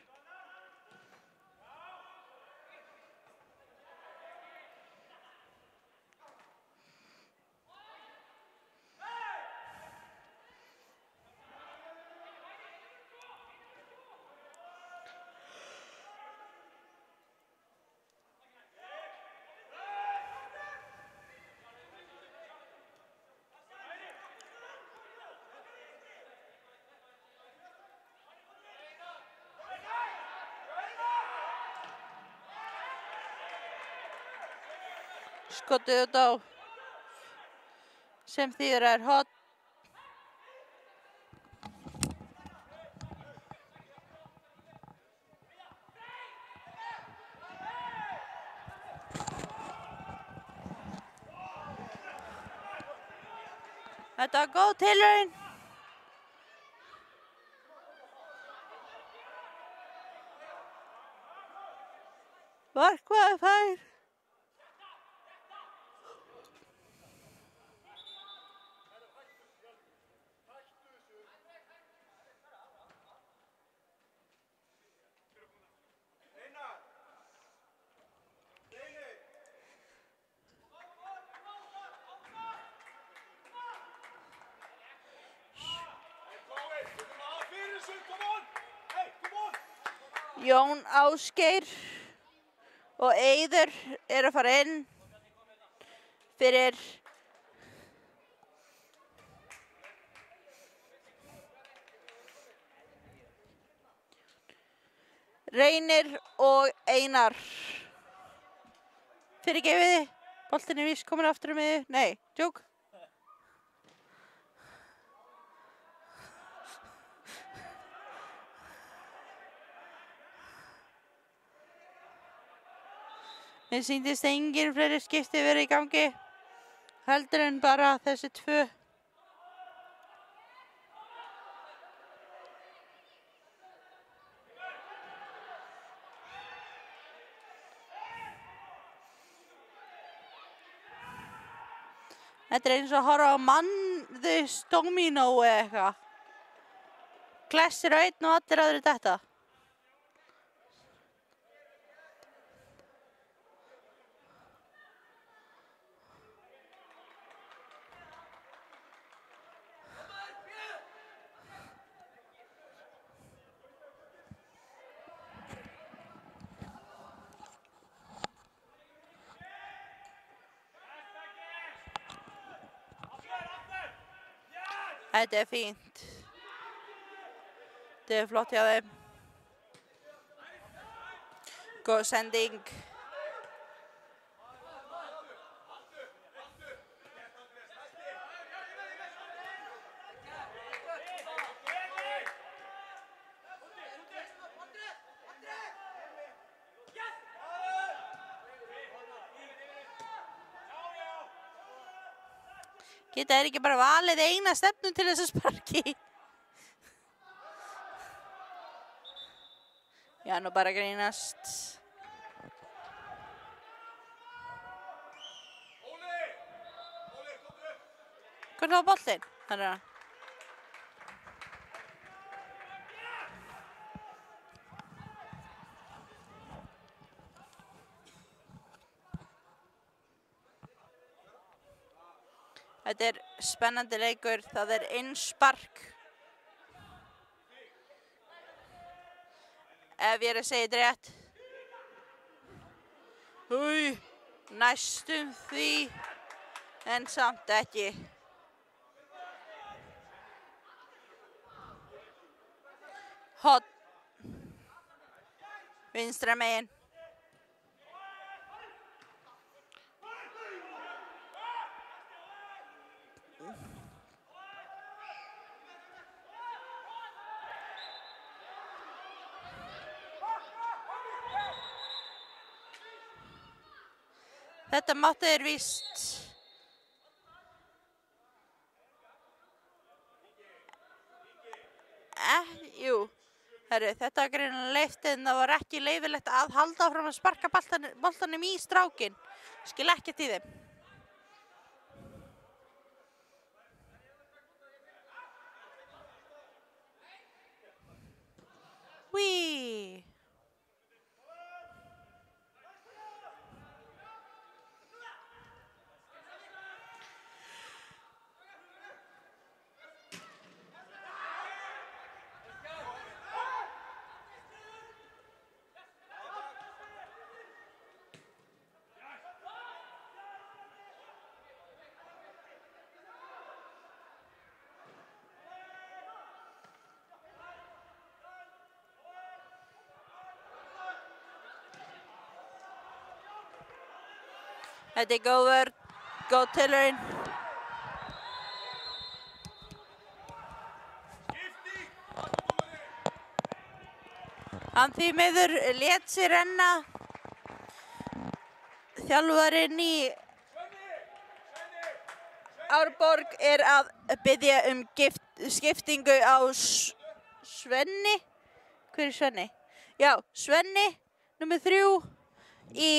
Skotið út á sem þýðir er hot. Þetta var góð tilraun. Markmaður fær. Jón Ásgeir og Eiður eru að fara inn fyrir Reynir og Einar. Fyrirgefiði, boltinn er víst komin aftur um miðju. Nei, djók. Mér sýndist engin fleiri skipti verið í gangi heldur en bara þessi tvö. Þetta er eins og að horfa á Manðus Dominó eða eitthvað. Klessir á einn og allir aðrir þetta. Þetta er fínt. Þetta er flott hjá þeim. Góð sending. Geta þeir ekki bara valið eina stefnu til þess að sparki? Já, nú bara grínast. Hvernig var boltinn? Þar er hann. Þetta er spennandi leikur, það er innspark. Ef ég er að segja þetta rétt. Næstum því, en samt ekki. Hot. Vinstra megin. Þetta máttu þeir víst. Jú, herru, þetta var greinilega leyft en það var ekki leyfilegt að halda áfram að sparka boltanum í strákinn. Skil ekkert í þeim. Whee! Þetta er góð tilraun. Hann því miður lét sér renna. Þjálfarinn í Árborg er að biðja skiptingu á Svenni. Hver er Svenni? Já, Svenni, númer 3 í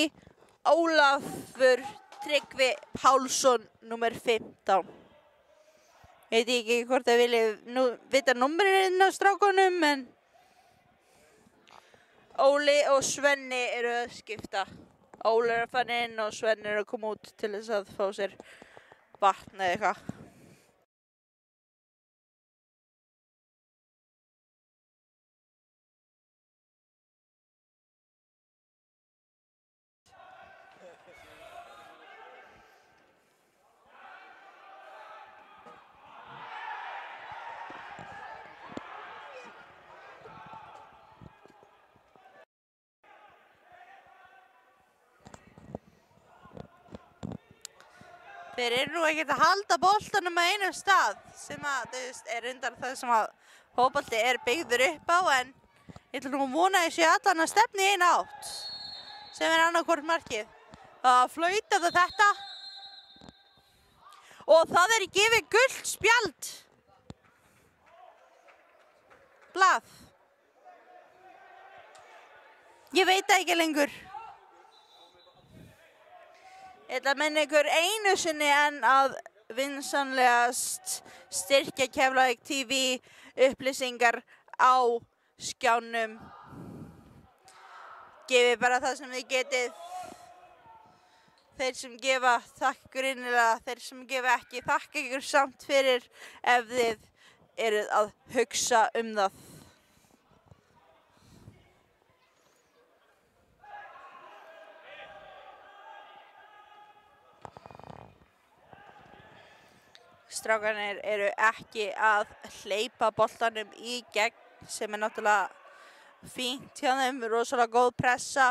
Ólafur Tryggvi Pálsson, númer 15. Veit ekki hvort það vilja vita númerinn á strákunum, en Óli og Svenni eru að skipta. Óli er að fara inn og Svenni er að koma út til þess að fá sér vatn eða eitthvað. Þeir eru nú ekkert að halda boltanum á einum stað sem að, er undan það sem að fótbolti er byggður upp á, en ég ætla nú að vona þessi allan að stefni í eina átt sem er annarkvort markið. Það flautaði þetta og það er gefið gult spjald. Blað. Ég veit það ekki lengur. Ég ætla að minna ykkur einu sinni en að vinsamlegast styrkja Keflavík TV upplýsingar á skjánum. Gefið bara það sem þið getið. Þeir sem gefa, þakka greinilega. Þeir sem gefa ekki, þakka ykkur samt fyrir ef þið eruð að hugsa það. Strákarnir eru ekki að hleypa boltanum í gegn, sem er náttúrulega fínt hjá þeim, rosalega góð pressa.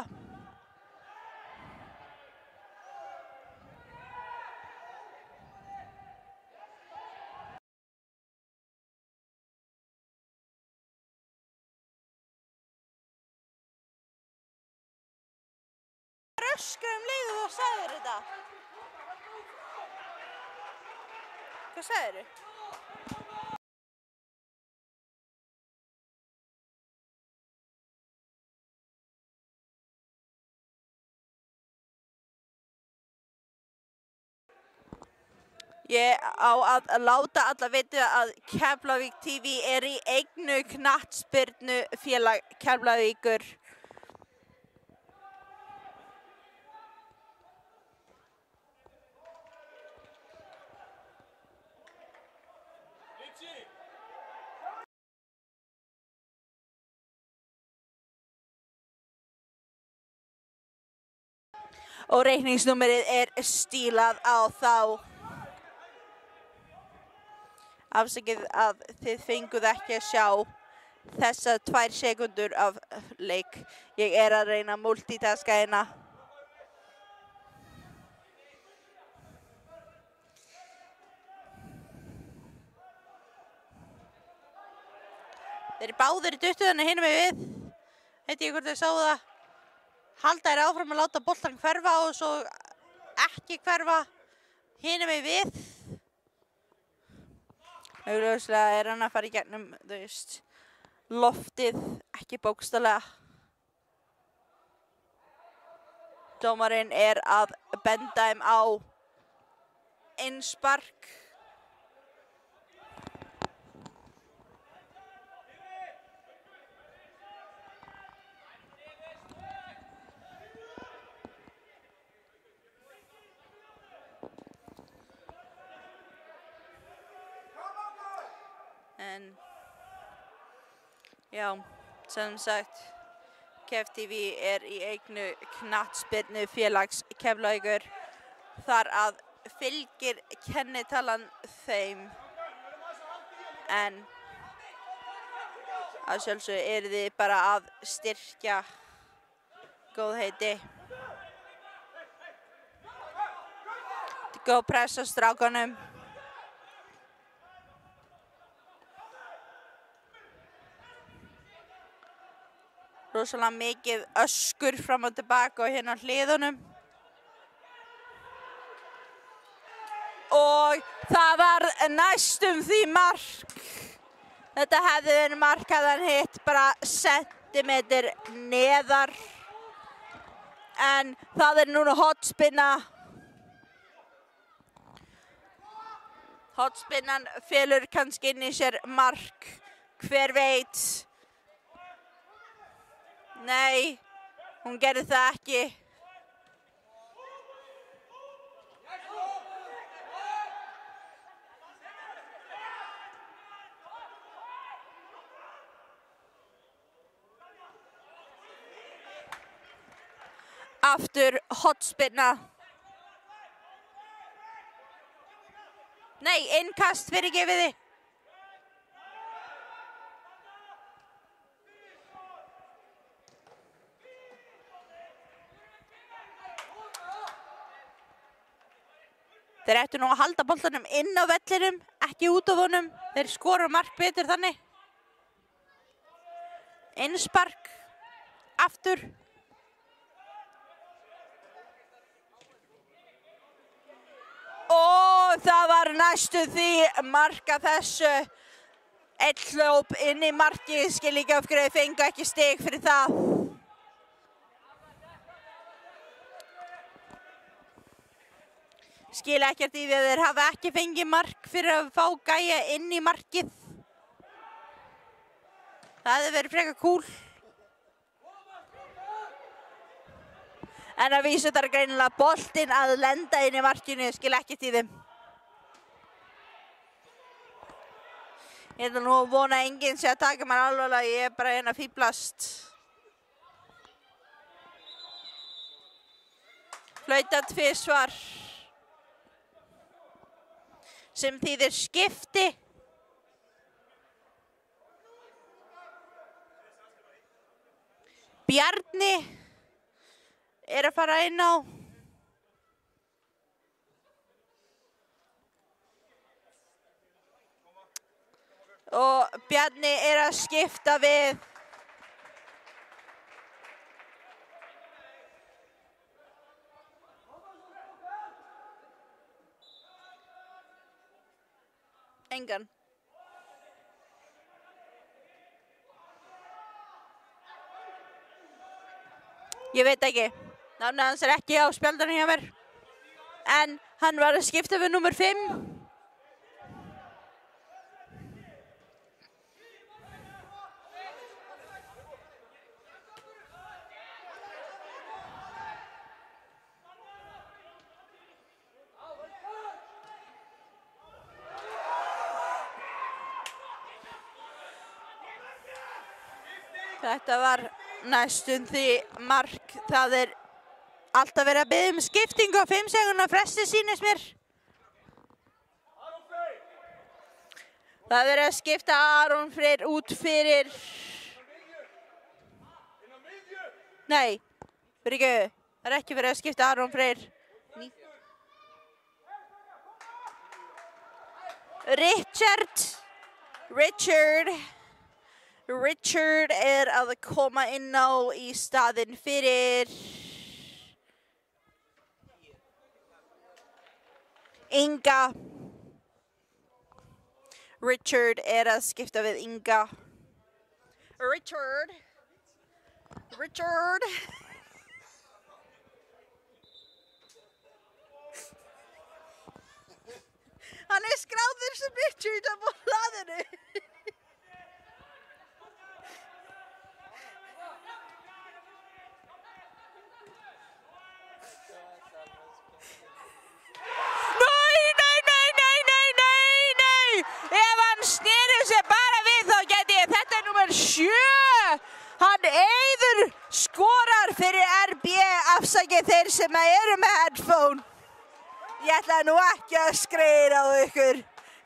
Öskra leið og þú sagðir þetta. Hvað sagðirðu? Ég á að láta alla vita að Keflavík TV er í eignu knattspyrnufélag Keflavíkur. Og reikningsnúmerið er stílað á þá. Afsakið að þið fenguð ekki að sjá þessa 2 sekúndur af leik. Ég er að reyna að multitaska hérna. Þeir eru báðir í duttu þannig hinum við. Veit ég hvort þið sáu það. Halda þér áfram að láta boltan hverfa og svo ekki hverfa hinum við. Augljóslega er hann að fara í gegnum, þú veist, loftið, ekki bókstaflega. Dómarinn er að benda þeim á innspark. En já, sem sagt, KFTV er í eignu knattspyrnu félags Keflavíkur. Þar að fylgir kennitalan þeim. En að sjálfsögðu eru þið bara að styrkja góðheiti. Góð press á strákunum. Rosalega mikið öskur fram og tilbaka og hérna á hliðunum. Og það var næstum því mark. Þetta hefði verið mark að hann hitt bara sentimeter neðar. En það er núna hotspinna. Hotspinnan felur kannski inn í sér mark. Hver veit? Nei, hún gerði það ekki. Aftur hotspinna. Nei, innkast fyrir gefiði. Þeir ættu nú að halda boltanum inn á vellinum, ekki út af honum. Þeir skora mark betur þannig. Innspark. Aftur. Og það var næstu því marka þessu. Eitt hljóp inn í markið, skil ekki af hverju þeir fengu ekki stig fyrir það. Skil ekkert í því að þeir hafa ekki fengið mark fyrir að fá gæja inn í markið. Það hefði verið frekar kúl. En að vísu þar greinilega boltinn að lenda inn í markinu, skil ekkert í þeim. Ég ætla nú að vona að enginn sé að taka mér alvarlega, ég er bara að fíblast. Flautað tvisvar. Sem þýðir skipti. Bjarni er að fara inn á. Og Bjarni er að skipta við. Engan. Ég veit ekki. Nafnið hans er ekki á spjaldarinn hjá mér. En hann var að skipta við númer 5. Þetta var næstum því mark. Það er alltaf verið að biðja skiptingu á 5 sekúndna fresti sýnist mér. Það er verið að skipta Aron Freyr út fyrir... Nei, fyrirgefðu. Það er ekki verið að skipta Aron Freyr. Richard er að koma inn á í staðinn fyrir Inga. Richard er að skipta við Inga. Richard. Hann er skráður sem Richard á blaðinu. Nei. Ef hann sneri sér bara við þá geti ég. Þetta er númer 7. Hann Eiður skorar fyrir RB. Afsakið þeir sem eru með headphone. Ég ætla nú ekki að skreira á ykkur.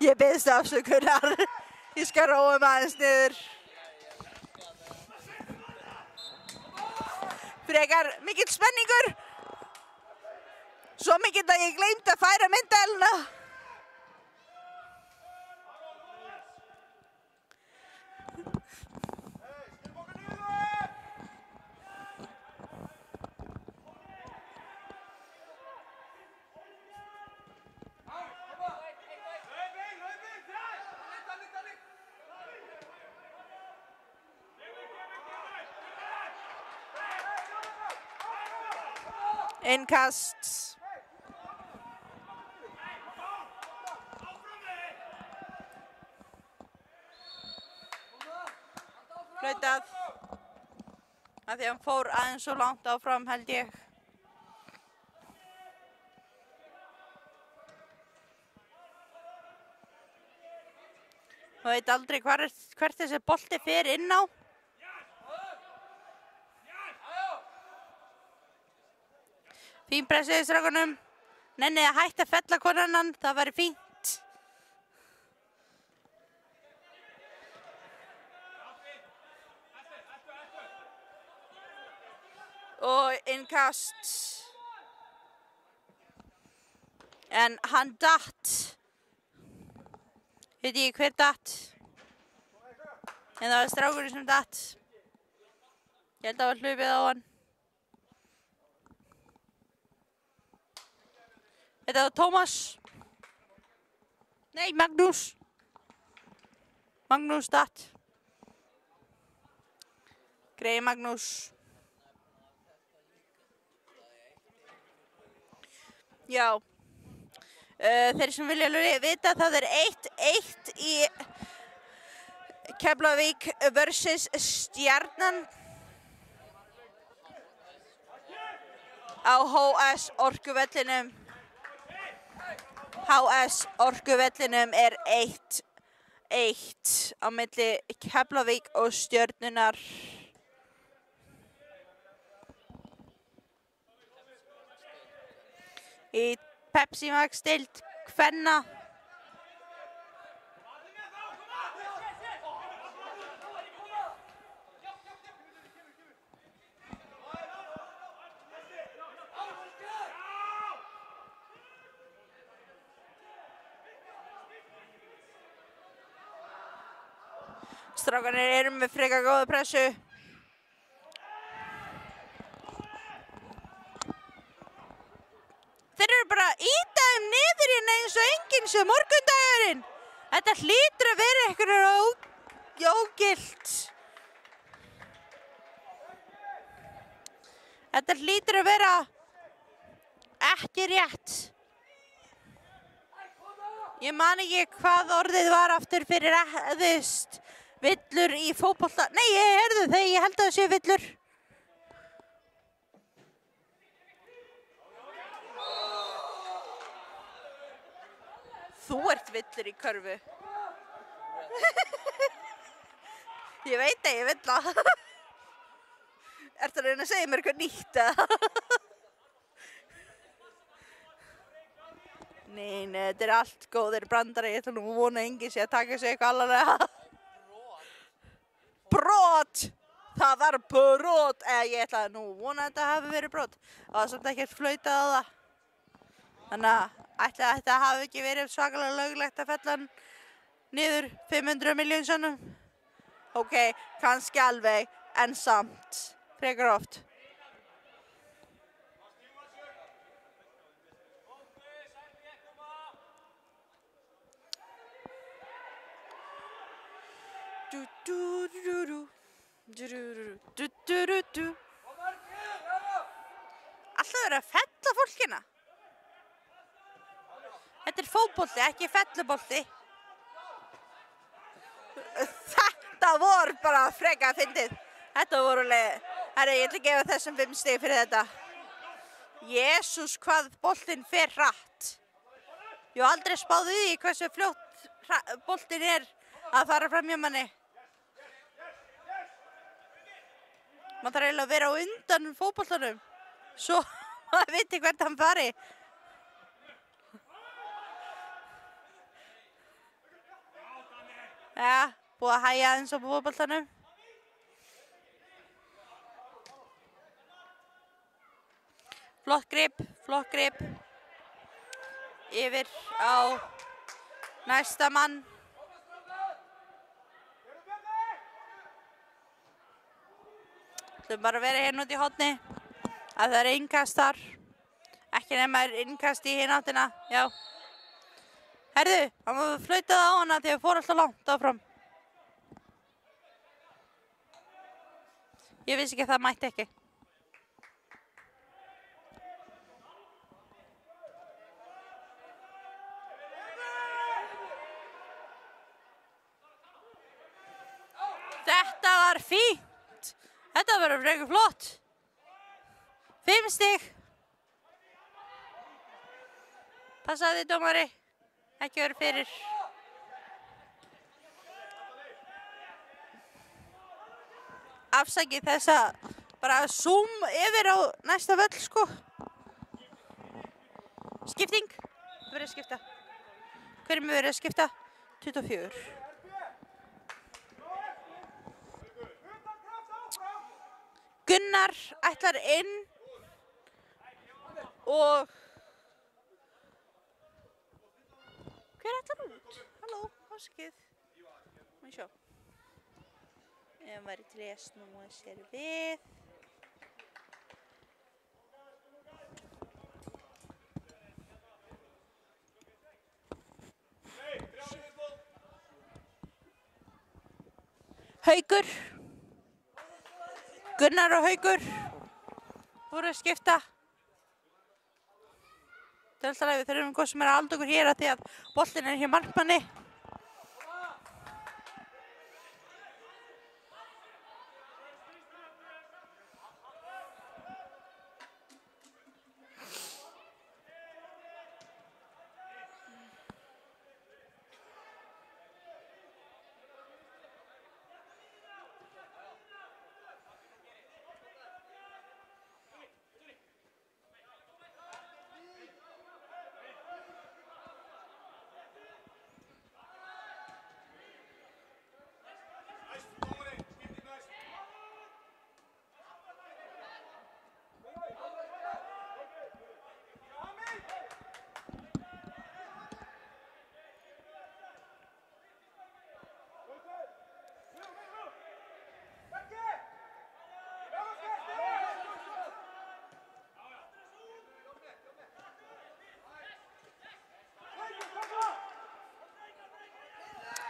Ég biðst afsökunar. Ég skal róa aðeins niður. Frekar mikill spenningur. Svo mikill að ég gleymdi að færa myndavélina. Innkast. Flautað. Af því hann fór aðeins svo langt áfram held ég. Þú veit aldrei hvert þessi bolti fer inn á. Fín pressið í strákunum. Nennið að hætta að fella konannan, það væri fínt. Og innkast. En hann datt. Veit ég hver datt. En það var strákurinn sem datt. Ég held að það var hlaupið á hann. Þetta var Tómas. Nei, Magnús. Magnús datt. Grey Magnús. Já. Þeir sem vilja vita það er 1-1 í Keflavík versus Stjarnan á HS Orkuvellinum. HS Orkuvellinum er 1-1 á milli Keflavík og Stjörnunar. Í Pepsi Max deild kvenna. Strákarnir eru með frekar góða pressu. Þeir eru bara að ýta þeim niður hérna eins og enginn sem morgundagurinn. Þetta hlýtur að vera einhverjum ógilt. Þetta hlýtur að vera ekki rétt. Ég man ekki hvað orðið var aftur fyrir villur í fótbolta. Nei, ég heyrðu þau, ég held að það sé villur. Þú ert villur í körfu. Ég veit að ég villa. Ertu að reyna að segja mér eitthvað nýtt? Nei, þetta er allt góðir brandari. Ég ætla nú að vona að enginn sé að taka sig eitthvað alvarlega. Brot! Það var brot! Ég ætla nú að vona að þetta hafi verið brot. Það var samt ekkert flautað á það. Þannig að ætli að þetta hafi ekki verið svakalega löglegt að fella hann niður 500 milljón sinnum. Ok, kannski alveg, en samt. Frekar oft. Alltaf verið að fella fólkina. Þetta er fótbolti, ekki fellubolti. Þetta voru bara freka fyndið. Þetta voru alveg... Herri, ég ætla að gefa þessum 5 stig fyrir þetta. Jesús, hvað boltinn fer hratt. Ég hef aldrei spáð í því hversu fljótt boltinn er að fara fram hjá manni. Man þarf eiginlega að vera á undan fótboltanum. Svo maður viti hvert hann fari. Ja, búið að hægja aðeins á fótboltanum. Flott grip. Yfir á næsta mann. Þú bara að vera hérna út í horni. Að það er innkast þar. Ekki nema er innkast í hina áttina. Já. Herðu, hann var flautað á hana þegar fór alltaf langt áfram. Ég vissi ekki að það mætti ekki. Þetta var fínt. Þetta var frekar flott. 5 stig. Passaði dómari. Ekki verið fyrir. Afsakið þessa bara zoom yfir á næsta völl, sko. Skipting. Verið að skipta. Hverjum verið að skipta? 24. Gunnar ætlar inn og hver ætlar út? Halló, afsakið. Má ég sjá. Ef hann væri til að snúa sér við. Haukur. Gunnar og Haukur voru að skipta. Það er alltaf að við þurfum eitthvað sem er að halda okkur hér að því að boltinn er hjá markmanni.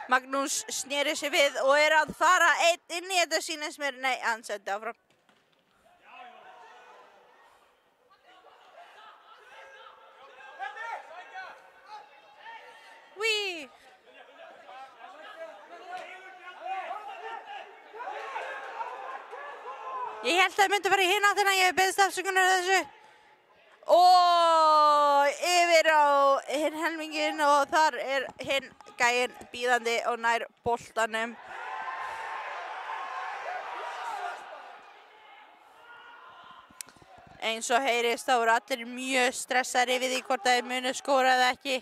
Magnús sneri sig við og er að fara einn inn í þetta sýnist mér. Nei, hann setti áfram. Wí! Ég held að það myndi fara í hina áttina, ég beðist afsökunar þessu. Og yfir á hinn helminginn og þar er hinn gæinn bíðandi og nær boltanum. Eins og heyrist þá eru allir mjög stressaðir yfir því hvort þeir munu skora eða ekki.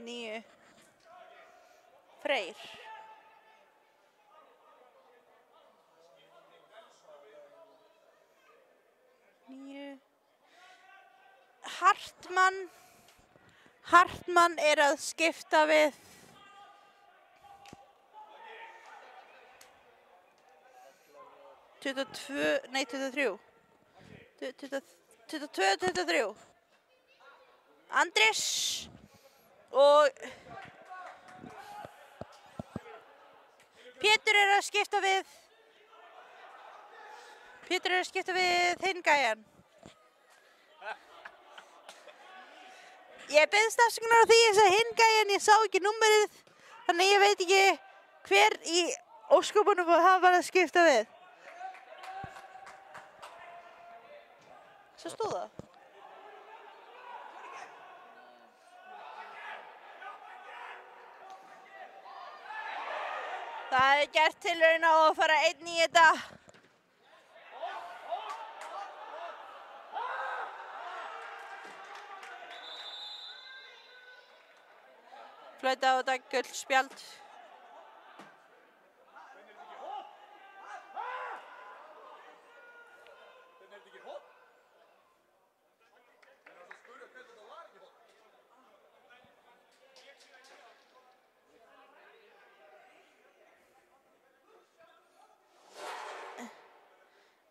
Níu. Freyr. Níu. Hartmann er að skipta við. Nei, 23. 22-23. Andrés. Og Pétur er að skipta við hinn gæjan. Ég beðst afsökunar á því að hinn gæjan, ég sá ekki númerið, þannig ég veit ekki hver í ósköpunum hann var að skipta við. Svo stóð það. Það er gert tilraun á að fara einn í þetta. Flauta á þetta gult spjald.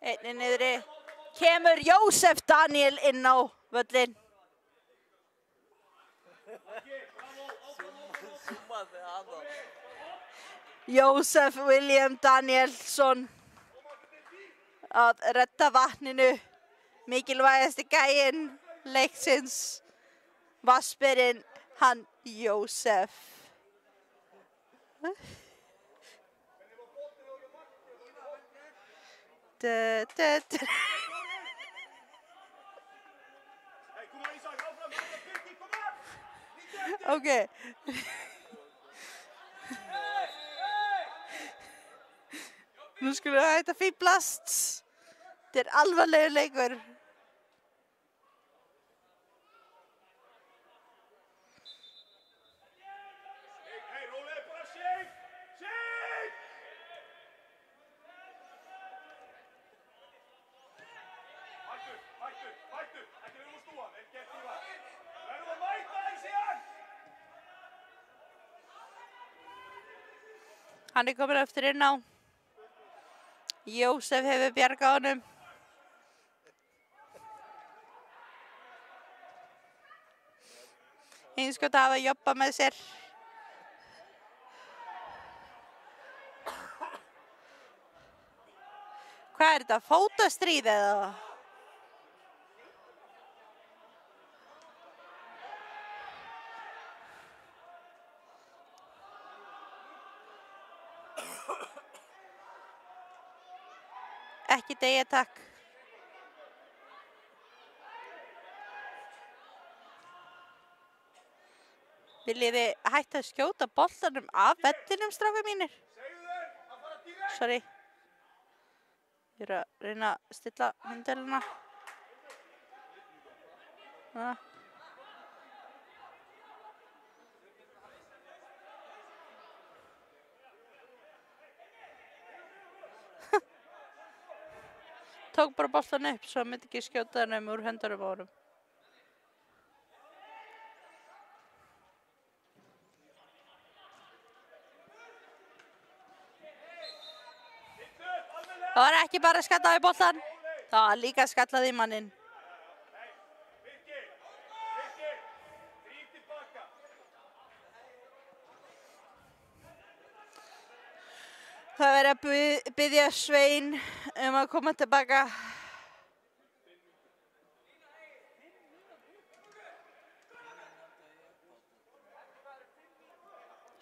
Einni niðri. Kemur Jósef Daniel inn á völlinn. Jósef William Danielsson að redda vatninu. Mikilvægasti gæinn leiksins. Vatnsberinn hann Jósef. Ok. Nú skulum við hætta fíblast. Þetta er alvarlegur leikur. Hann er komin eftir inn á. Jósef hefur bjargað honum. Hinn sko það að jobba með sér. Hvað er þetta? Fótastríð eða? Ekki deyja, takk. Viljið þið hætta að skjóta boltanum af vellinum, strákar mínir? Sorry. Ég er að reyna að stilla myndvelina. Tók bara boltan upp svo myndi ekki skjóta hann úr höndunum á honum. Það var ekki bara skallað í boltan, það var líka skallað í manninn. Það verður að biðja Svein að koma tilbaka.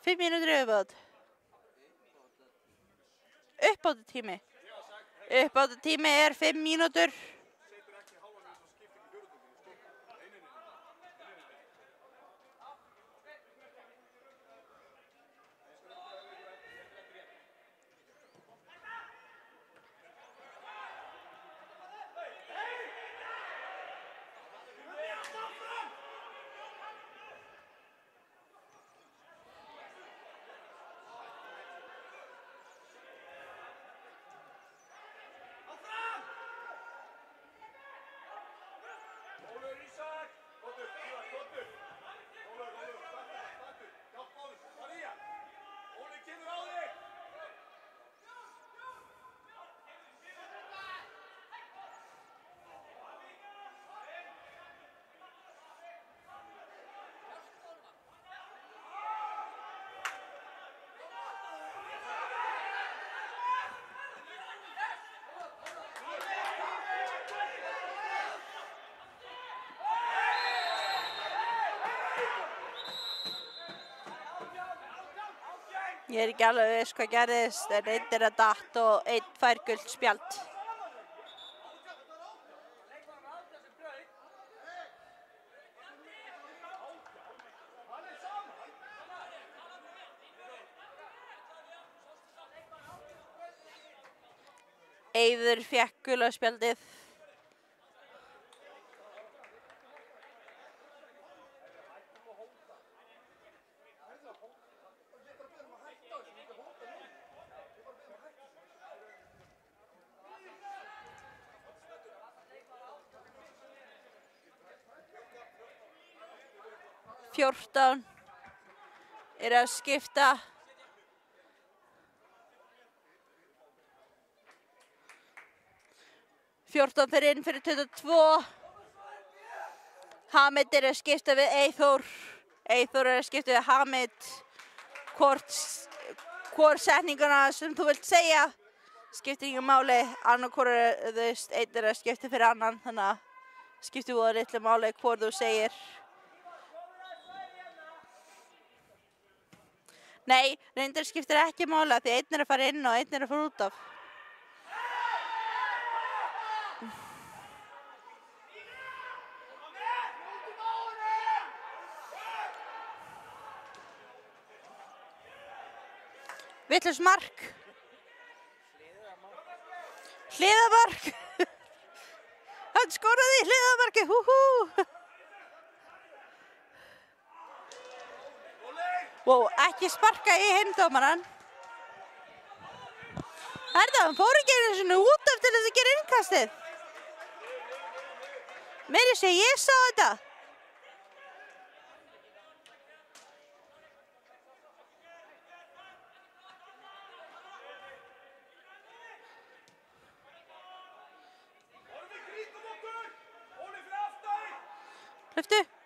5 mínútur uppbót. Uppbótartími. Uppbótartími er 5 mínútur. Ég er ekki alveg viss hvað gerðist, en einn er að datt og einn fær gult spjald. Eiður fékk gula spjaldið. Fjórtán er að skipta. Fjórtán fyrir inn fyrir 22. Hamid er að skipta við Eyþór. Eyþór er að skipta við Hamid. Hvor setninguna sem þú vilt segja skiptir ekki máli. Annarkor einn er að skipta fyrir annan, þannig að skiptir voða litlu máli hvor þú segir. Nei, reyndar skiptir ekki máli því einn er að fara inn og einn er að fara út af. Vitlaust mark. Hliðarmark. Hann skoraði í hliðarmarki. Wow, ekki sparka í hinn dómarann. Hann fór ekki einu sinni út af til þess að gera innkastið. Meira að segja, ég sá þetta.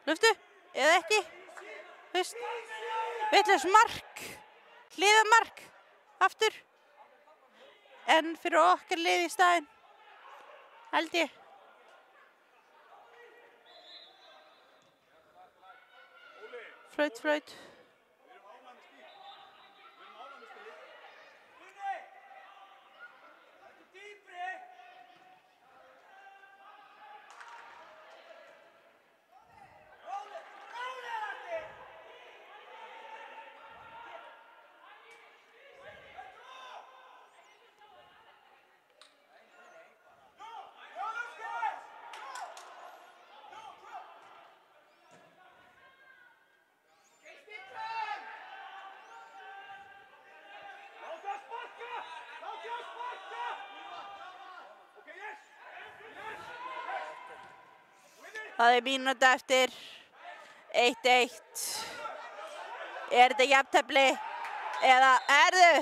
Luftu, eða ekki. Vitlaust mark, hliðarmark, aftur. En fyrir okkar lið í staðinn, held ég. Flaut. Það er mínúta eftir. 1-1. Er þetta jafntefli? Eða er þau?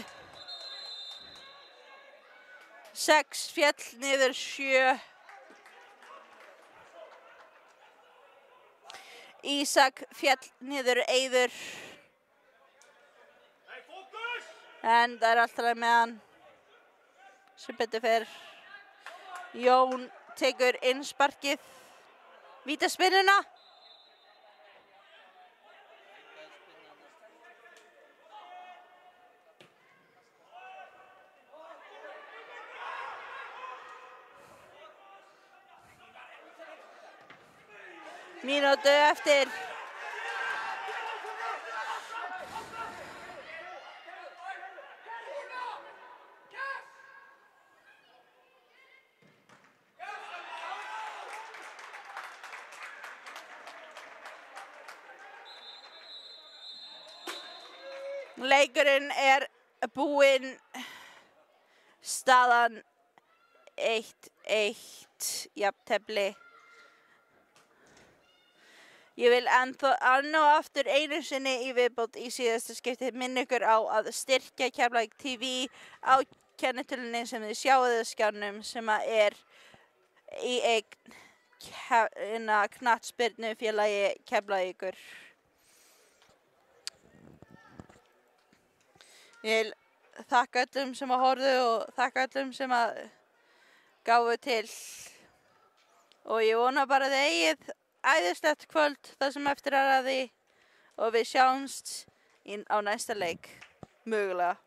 6 féll niður 7. Ísak féll niður Eiður. En það er alltaf með hann. Sem betur fer. Jón tekur innsparkið. Vítaspinnuna. Mínútu eftir. Leikurinn er búinn. Staðan 1-1 jafntefli. Ég vil enn og aftur einu sinni í viðbót í síðasta skipti minna ykkur á að styrkja Keflavík TV á kennitölunni sem þið sjáið á skjánum sem er í eign knattspyrnufélagi Keflavíkur. Ég vil þakka öllum sem að horfðu og þakka öllum sem að gáfu til. Og ég vona bara að þið eigið æðislegt kvöld það sem eftir er að því og við sjáumst á næsta leik, mögulega.